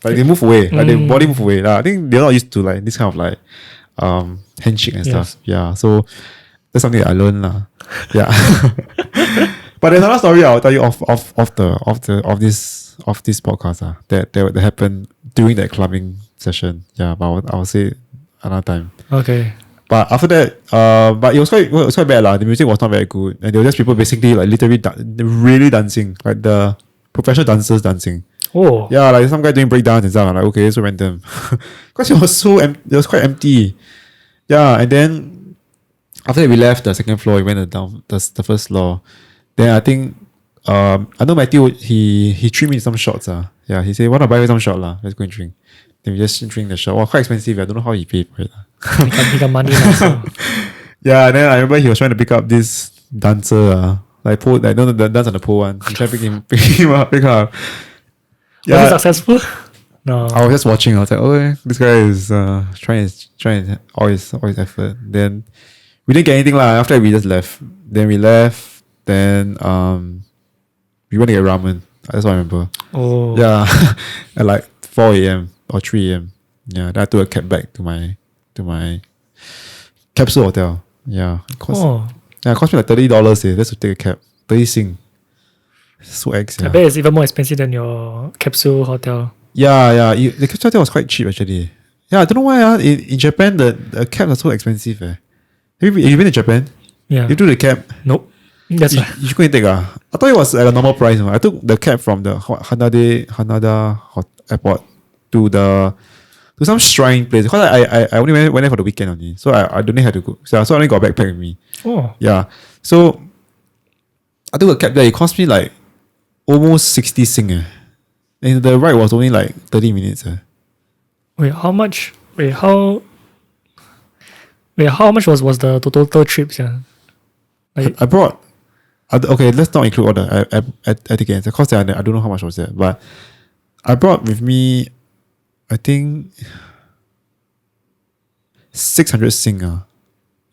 they move away, like their body move away. I think they're not used to like this kind of like handshake and stuff. Yeah, so that's something that I learned lah. Yeah. But there's another story I'll tell you of this podcast that happened during that clubbing session. Yeah, but I'll say another time. Okay. But after that, but it was quite bad lah. The music was not very good, and there were just people basically like literally really dancing, like the professional dancers dancing. Oh. Yeah, like some guy doing breakdance and stuff. I'm like, okay, so random, because it was quite empty. Yeah, and then after that we left the second floor, we went down the first floor. Then I think I know Matthew, he treated me some shots. Yeah, he said, wanna buy me some shot lah. Let's go and drink. Then we just drink the shot. Wow, quite expensive. I don't know how he paid for it. He got money now. So. Yeah, and then I remember he was trying to pick up this dancer, like pole, like no, the dance on the pole one. He tried to pick him up. Yeah. Was it successful? No. I was just watching. I was like, oh, this guy is trying all his effort. Then we didn't get anything lah. After that, we just left. Then we left. Then we went to get ramen. That's what I remember. Oh. Yeah, at like 4 a.m. or 3 a.m. Yeah, then I took a cab back to my capsule hotel. Yeah, it cost me like $30 just to take a cab. 30 Sing. So ex. Yeah. I bet it's even more expensive than your capsule hotel. Yeah. The capsule hotel was quite cheap actually. Yeah, I don't know why. In Japan, the cabs are so expensive. Have you been to Japan? Yeah. You took the cab? Nope. That's why. You should go and take. I thought it was at a normal price. I took the cab from the Hanada airport to some shrine place. Because I only went there for the weekend only. So I don't have to go. So I only got a backpack with me. Oh. Yeah. So I took a cab there. It cost me like almost 60 Sing. And the ride was only like 30 minutes. Wait, how much? How much was the total trip? Yeah. Like, I brought. Okay, let's not include all the tickets. Of course, I don't know how much was that, but I brought with me, I think, 600 Sing.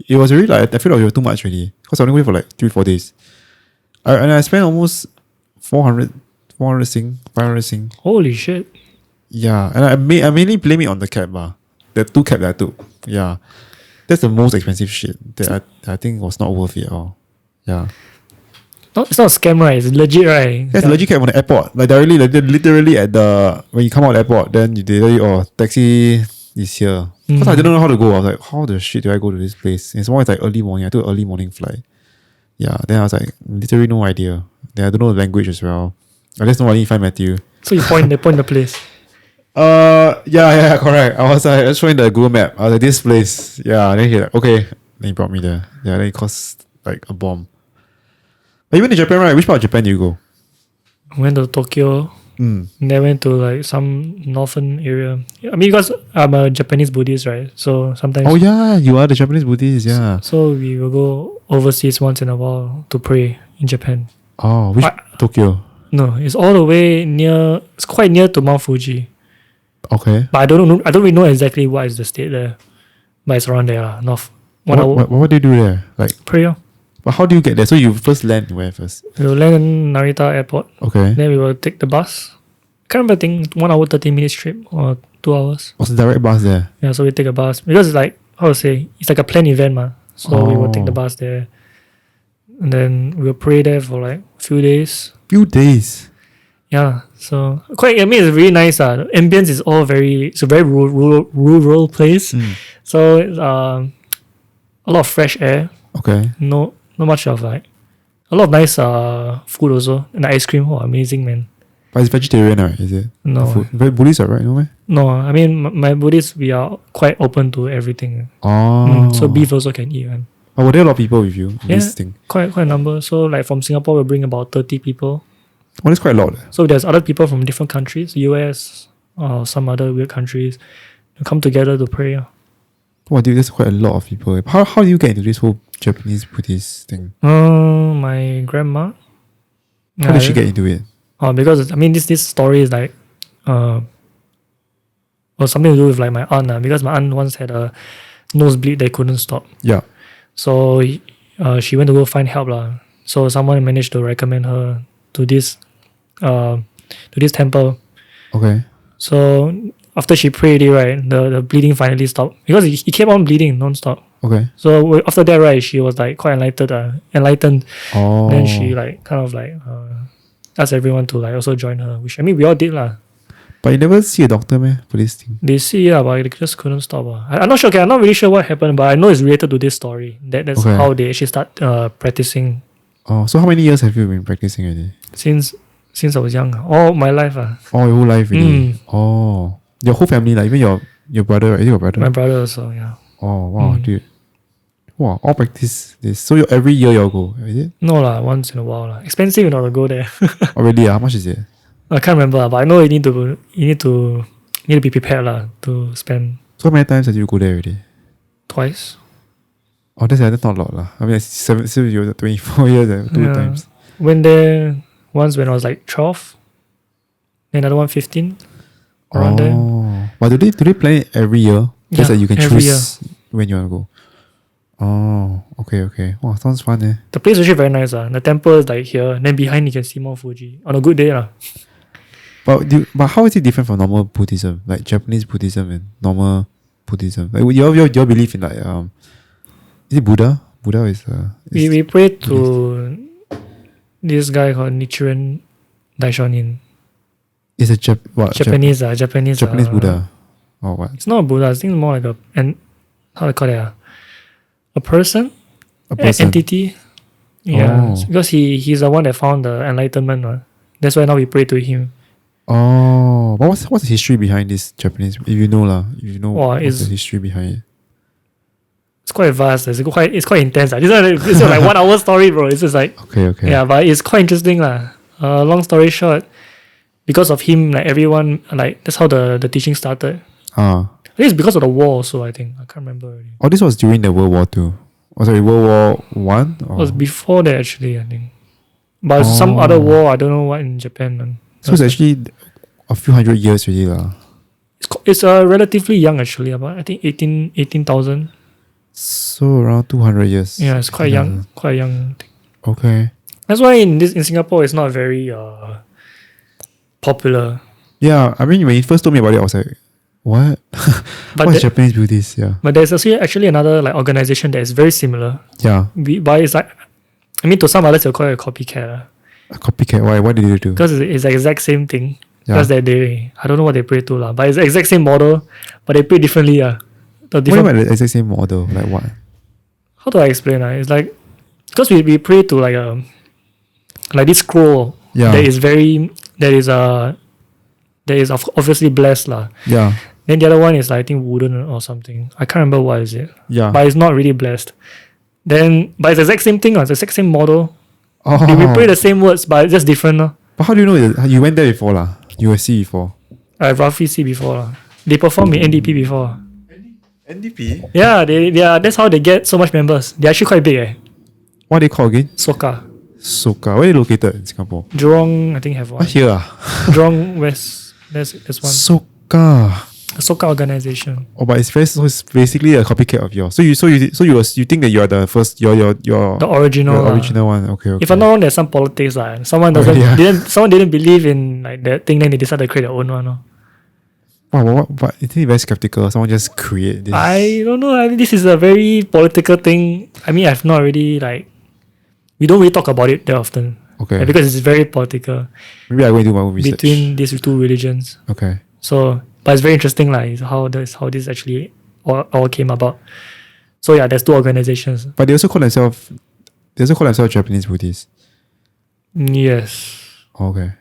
It was really like, I feel like it was too much really, because I only went for like 3-4 days. And I spent almost 400 Sing, 500 Sing. Holy shit. Yeah, and I mainly blame it on the cab. The 2 cab that I took. Yeah. That's the most expensive shit that I think was not worth it at all. Yeah. No, it's not a scam, right? It's legit, right? It's a legit cab on the airport. Like they're literally at the, when you come out of the airport, then they tell you, oh, taxi is here. Because I didn't know how to go. I was like, how the shit do I go to this place? And it's more like early morning. I took an early morning flight. Yeah. Then I was like, literally no idea. Then I don't know the language as well. I just know I need to find Matthew. So they point the place. Yeah, correct. I was showing the Google map. I was like, this place. Yeah, then he like, okay. Then he brought me there. Yeah, then it cost like a bomb. But you went to Japan, right? Which part of Japan did you go? I went to Tokyo. Then I went to like some northern area. I mean, because I'm a Japanese Buddhist, right? So sometimes. Oh yeah, you are the Japanese Buddhist, yeah. So we will go overseas once in a while to pray in Japan. Oh, which Tokyo? No, it's all the way near. It's quite near to Mount Fuji. Okay. But I don't really know exactly what is the state there. But it's around there, north. What do you do there? Like pray. But how do you get there? So you first land where first? We will land in Narita Airport. Okay. Then we will take the bus. Can't remember, I think 1 hour 30 minutes trip or 2 hours. What's the direct bus there? Yeah, so we take a bus because it's like, how to say, it's like a planned event, ma. So we will take the bus there, and then we will pray there for like a few days. Few days. Yeah, so quite. I mean, it's really nice. The ambience is all it's a very rural place. So a lot of fresh air. Okay. Not much of like a lot of nice food also, and the ice cream. Oh, amazing, man. But it's vegetarian, right? Is it? No. Very Buddhist, right? No way? No, I mean my Buddhists, we are quite open to everything. Oh. So beef also can eat, man. Oh, were there a lot of people with you in this thing? Quite a number. So like from Singapore, we'll bring about 30 people. Oh, that's quite a lot. So there's other people from different countries, US or some other weird countries, to come together to pray. Oh, dude, that's quite a lot of people. How do you get into this whole Japanese Buddhist thing? My grandma. How did she get into it? Because I mean this story is like was something to do with like my aunt, because my aunt once had a nosebleed that couldn't stop. Yeah. So she went to go find help. So someone managed to recommend her to this temple. Okay. So after she prayed it, right, the bleeding finally stopped because it kept on bleeding non-stop. Okay. So after that, right, she was like quite enlightened. Oh. Then she like kind of like asked everyone to like also join her, which I mean we all did lah. But you never see a doctor, man, for this thing. They see but they just couldn't stop. I'm not sure. Okay, I'm not really sure what happened, but I know it's related to this story. That's Okay. how they actually start practicing Oh, so how many years have you been practicing already? since I was young. All my life. Oh, your whole life really? Oh. Your whole family, like even your brother, right? Is it your brother? My brother also, yeah. Oh, wow, dude. Wow, all practice this. So every year you'll go, is it? No lah, once in a while lah. Expensive in order to go there. Oh, really? How much is it? I can't remember, but I know you need to be prepared lah to spend So how many times have you go there already? twice. Oh, that's not a lot lah. I mean, so you're 24 years and two Yeah. times. Went there once when I was like 12. Another one 15. Around there. But do they plan it every year? Just Yeah, that you can every choose when you want to go. Oh, okay. Wow, sounds fun eh. The place is actually very nice. The temple is like here, and then behind you can see Mount Fuji. On a good day. But how is it different from normal Buddhism? Like Japanese Buddhism and normal Buddhism? Like you all believe in like is it Buddha? Buddha is We pray to this guy called Nichiren Daishonin. it's a Japanese Buddha. Or what? It's not a Buddha. I think it's more like how do I call it? A person? A person. Entity. Yeah. Oh. Because he's the one that found the enlightenment. That's why now we pray to him. Oh, but what's the history behind this Japanese? If you know what's the history behind it? It's quite vast. It's quite intense. This is like 1 hour story, bro. It's just like Okay. yeah, but it's quite interesting lah. Long story short, because of him, like everyone, like that's how the teaching started. I think it's because of the war also. I think I can't remember already. Oh, this was during the World War II. Oh, sorry, World War One. It was before that actually. I think, but some other war. I don't know what in Japan. Man. So it's actually a few hundred years already lah. It's relatively young actually. About I think 18,000. So around 200 years. Yeah, it's quite young. Quite young. Okay. That's why in Singapore it's not very popular. Yeah, I mean when you first told me about it, I was like, what? But What's Japanese Buddhist? Yeah. But there's actually another like organization that is very similar. Yeah. But it's like, I mean, to some others they'll call it a copycat. A copycat. Why? What did they do? Because it's the exact same thing. Yeah. Because I don't know what they pray to lah, but it's the exact same model, but they pray differently What do you mean by the exact same model? Like what? How do I explain? It's like because we pray to like this scroll Yeah. that is obviously blessed lah. Yeah. Then the other one is like, I think wooden or something. I can't remember what is it. Yeah. But it's not really blessed. But it's the exact same thing. It's the exact same model. Oh. We pray the same words, but it's just different. But how do you know you went there before lah? You will see before. I roughly see before. They performed in NDP before. NDP? Yeah, that's how they get so much members. They're actually quite big. What are they called again? Soka. Soka. Where are they located in Singapore? Jurong, I think have one. Here Jurong West. There's one. Soka. A Soka organization. Oh, but it's basically a copycat of yours. So you think that you are the first, you're The original. the original one. Okay. If I'm not wrong, there's some politics. Someone didn't believe in like that thing, then they decided to create their own one. Wow, but isn't it very skeptical? Someone just create this. I don't know. I mean, this is a very political thing. I mean, I've not really we don't really talk about it that often. Okay. Because it's very political. Maybe I go do my own research. Between these two religions. Okay. So, but it's very interesting, is how this actually all came about. So yeah, there's two organizations. But they also call themselves Japanese Buddhists. Yes. Okay.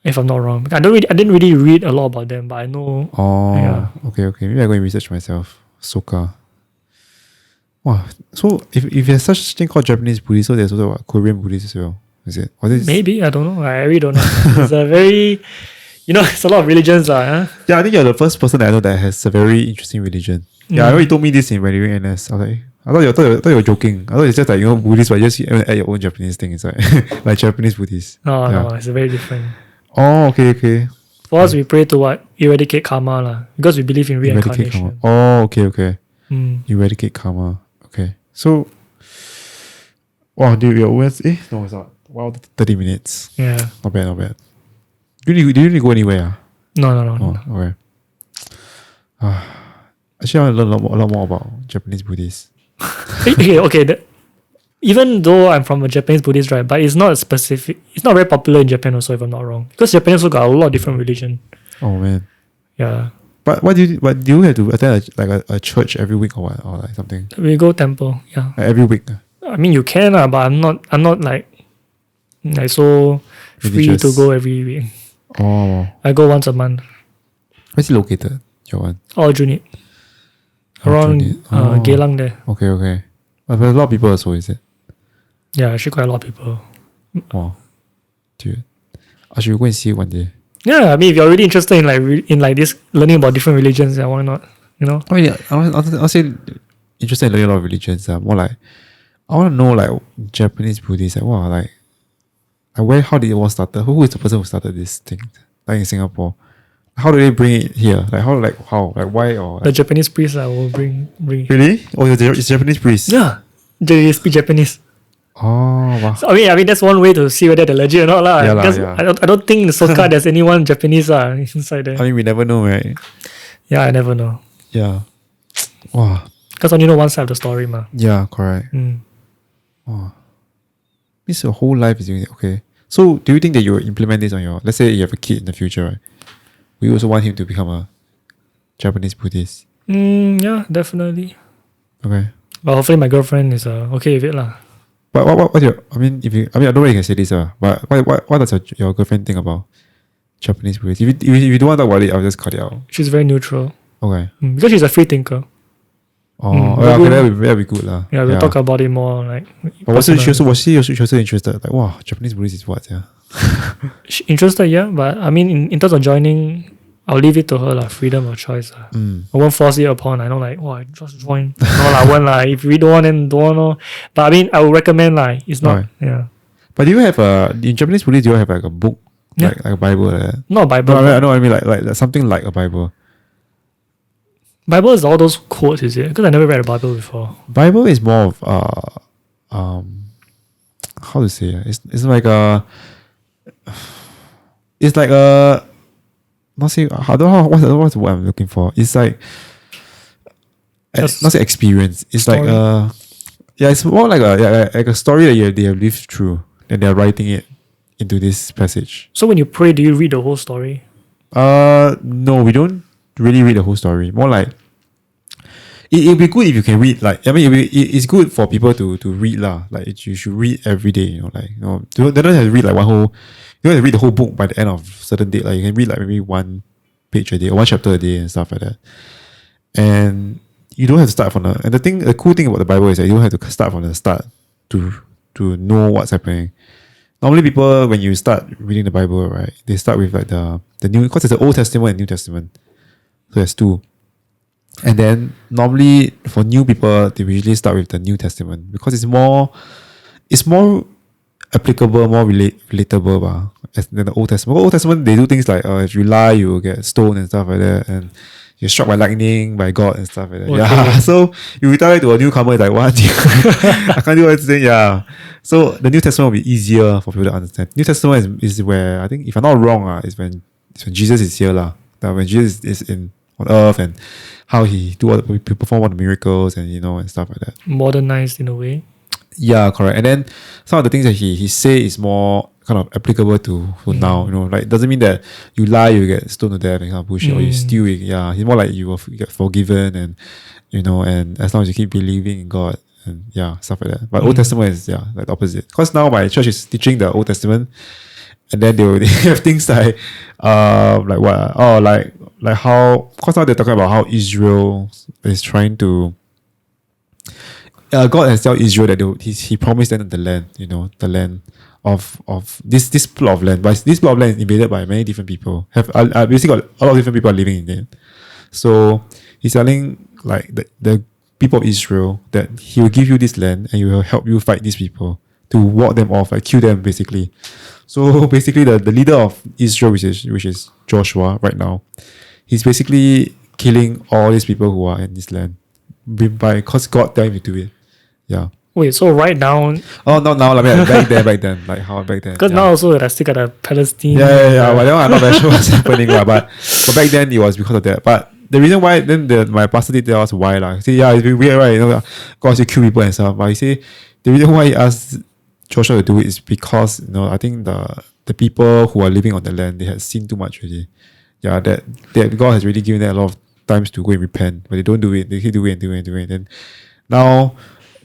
If I'm not wrong, I didn't really read a lot about them, but I know. Oh. Yeah. Okay. Maybe I go and research myself. Soka. Wow. So if there's such thing called Japanese Buddhist, so there's also Korean Buddhist as well. Is it? Maybe, I don't know. I really don't know. It's a very, it's a lot of religions. Yeah, I think you're the first person that I know that has a very interesting religion. Yeah, I know you told me this when you were in NS. I was like, I thought you were joking. I thought it's just like, Buddhist, but just add your own Japanese thing inside. Like Japanese Buddhist. No, it's very different. Oh, okay. For us, we pray to what? Eradicate karma because we believe in reincarnation. Oh, okay. Eradicate karma. Okay. So, wow, dude, your OS... no, it's not. Wow, 30 minutes. Yeah. Not bad, not bad. Do you need to go anywhere? No. Oh, okay. Actually, I want to learn a lot more about Japanese Buddhists. Okay. Even though I'm from a Japanese Buddhist, right, but it's not a specific. It's not very popular in Japan, also, if I'm not wrong. Because Japan also got a lot of different religion. Oh man. Yeah. But what do you have to attend a church every week or what, or like something? We go temple. Yeah. Like every week. I mean, you can, but I'm not like so free Religious. to go every week. Oh, I go once a month. where's it located? Your one. Junit. Around Junit. Oh. Geylang there. Okay. But there's a lot of people also, is it? Yeah, actually quite a lot of people. Wow, dude. I should go and see it one day. Yeah, I mean, if you're really interested in like this learning about different religions, yeah, why not? You know? I mean, I'll say interested in learning a lot of religions. More like I want to know like Japanese Buddhists. Like, wow, like where? How did it all started? Who is the person who started this thing? Like in Singapore, how do they bring it here? Like how? Like why? Or The Japanese priests will bring. really? Oh, it's Japanese priest. Yeah, they speak Japanese. Oh wow. So, I mean that's one way to see whether they're legit or not lah. Yeah lah, Because yeah. I don't think in the Soka there's anyone Japanese inside there. I mean, we never know, right? Yeah, I never know. Yeah. Wow. Because only know one side of the story, ma. Yeah, correct. Mm. Wow. Means your whole life is doing it. Okay. So, do you think that you will implement this on your? Let's say you have a kid in the future, right? We also want him to become a Japanese Buddhist. Yeah, definitely. Okay. But hopefully my girlfriend is okay with it lah. But what your? I mean, I don't know if you can say this, but what does your girlfriend think about Japanese Buddhist? If you don't want to talk about it, I'll just cut it out. She's very neutral. Okay. Because she's a free thinker. Oh, we'll okay, go- that'll be good lah. Yeah, we'll talk about it more like. But was she personally. also interested? Like, wow, Japanese Buddhist is what? Yeah. She interested, yeah, but I mean, in terms of joining, I'll leave it to her lah. Freedom of choice. I won't force it upon. I don't like, just join. No lah, won't lah. If we don't want, then don't want. No. But I mean, I would recommend lah. It's not, Right. yeah, But do you have in Japanese Buddhist? Do you have like a book, Yeah. like a Bible? Like that? not Bible. No, I know. I mean, like something like a Bible. Bible is all those quotes, is it? Because I never read a Bible before. Bible is more of how to say it? It's like a not say I don't know what's the word I'm looking for. It's like Just not say experience. It's story. like it's more like a story that they have lived through and they're writing it into this passage. So when you pray, do you read the whole story? No, we don't really read the whole story. More like it'll be good if you can read. Like I mean, it's good for people to read lah. Like you should read every day. They don't have to read like one whole. You don't have to read the whole book by the end of certain date. Like you can read like maybe one page a day or one chapter a day and stuff like that. And you don't have to start from the cool thing about the Bible is that you don't have to start from the start to know what's happening. Normally, people when you start reading the Bible, right, they start with like the new, because there's the Old Testament and New Testament. So there's two. And then normally for new people, they usually start with the New Testament because it's more applicable, more relatable than the Old Testament. Old Testament, they do things like if you lie, you will get stoned and stuff like that, and you're struck by lightning by God and stuff like that. Okay. Yeah. So you tell it to a newcomer, it's like, what? I can't do anything. Yeah. So the New Testament will be easier for people to understand. New Testament is where I think, if I'm not wrong, is when Jesus is here lah. When Jesus is on earth and how he perform all the miracles and and stuff like that. Modernized in a way. Yeah, correct. And then some of the things that he say is more kind of applicable to now. Like doesn't mean that you lie, you get stoned to death and kind of bullshit, or you steal. Yeah, he's more like you will get forgiven and and as long as you keep believing in God and stuff like that. But Old Testament is like the opposite. Because now my church is teaching the Old Testament, and then they have things like like what? Oh, like how? Because now they're talking about how Israel is trying to. God has told Israel that he promised them the land, the land of this plot of land. But this plot of land is invaded by many different people. Basically got a lot of different people are living in it. So he's telling like the people of Israel that he will give you this land and he will help you fight these people to ward them off, like kill them basically. So basically the leader of Israel, which is Joshua right now, he's basically killing all these people who are in this land because God tell him to do it. Yeah. Wait, so right now, Oh, not now. Like back then, like how back then. because now also I still got a Palestine. Yeah. But then I'm not very sure what's happening, lah. But back then it was because of that. But the reason why then my pastor did tell us why, lah. See, yeah, it's been weird, right? You know, because you kill people and stuff. But you see, the reason why he asked Joshua to do it is because I think the people who are living on the land, they had seen too much already. Yeah, that God has really given them a lot of times to go and repent, but they don't do it. They keep doing it and doing it and doing it. Then now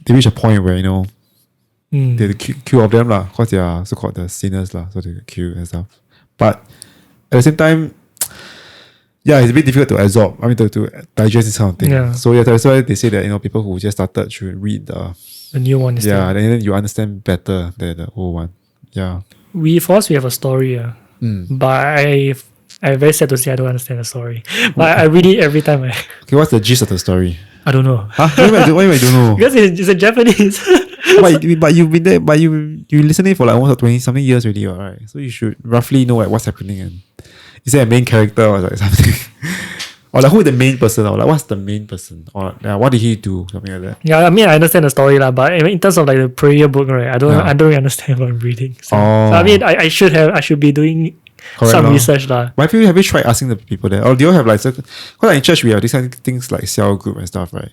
they reach a point where they kill of them lah, because they are so called the sinners lah, so they get killed and stuff. But at the same time, yeah, it's a bit difficult to absorb. I mean, to digest this kind of thing. Yeah. So yeah, that's why they say that people who just started should read the new one. Yeah, then you understand better the old one. Yeah. For us, we have a story. But I'm very sad to say I don't understand the story. But I read it every time. Okay, what's the gist of the story? I don't know. Huh? Why you don't know? Because it's in Japanese. but you've been there, but you listening for like almost 20 something years already, right? So you should roughly know like what's happening, and is there a main character or like something? Or like who is the main person, or like what's the main person, or what did he do, something like that? Yeah, I mean I understand the story lah, but in terms of like the prayer book, right? I don't really understand what I'm reading. So I mean I should be doing some research lah. But have you tried asking the people there, or do you have like because in church we have these kind of things like cell group and stuff, right?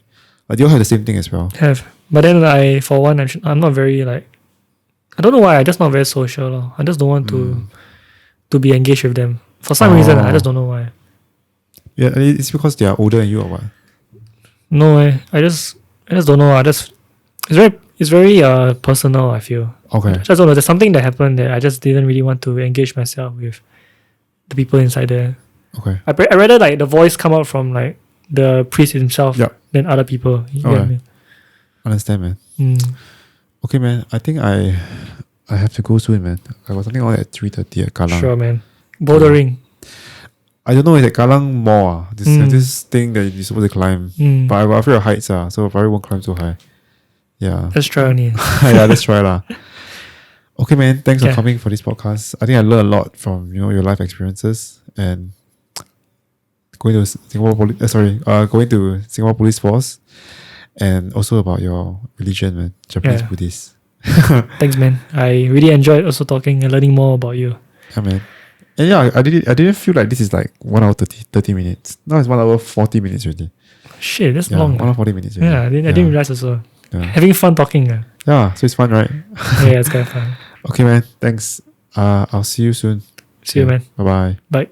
Like do you have the same thing as well? Have, but then for one I'm not very like, I don't know why, I just not very social lor. I just don't want to be engaged with them for some reason. I just don't know why. Yeah, it's because they are older than you or what? No, I just don't know. It's very personal, I feel. Okay. I just don't know. There's something that happened that I just didn't really want to engage myself with the people inside there. Okay. I rather like the voice come out from like the priest himself than other people. You get what I mean? Understand, man. Okay, man. I think I have to go soon, man. I got something on at 3:30 at Kallang. Sure, man. Bouldering. I don't know, it's at Kallang Mall. This thing that you're supposed to climb. But I'm afraid of heights, so I probably won't climb so high. Yeah. Let's try only. Yeah, let's try lah. Okay, man. Thanks for coming for this podcast. I think I learned a lot from your life experiences and going to Singapore Police Force, and also about your religion, man. Japanese Buddhist. Thanks, man. I really enjoyed also talking and learning more about you. Yeah, man. And yeah, I didn't feel like this is like 1 hour 30 minutes. Now it's 1 hour 40 minutes already. Shit, that's long. 1 hour 40 minutes already. Yeah, I didn't realize also. Yeah. Having fun talking. Yeah, so it's fun, right? Yeah, it's kind of fun. Okay, man. Thanks. I'll see you soon. See you, man. Bye-bye. Bye.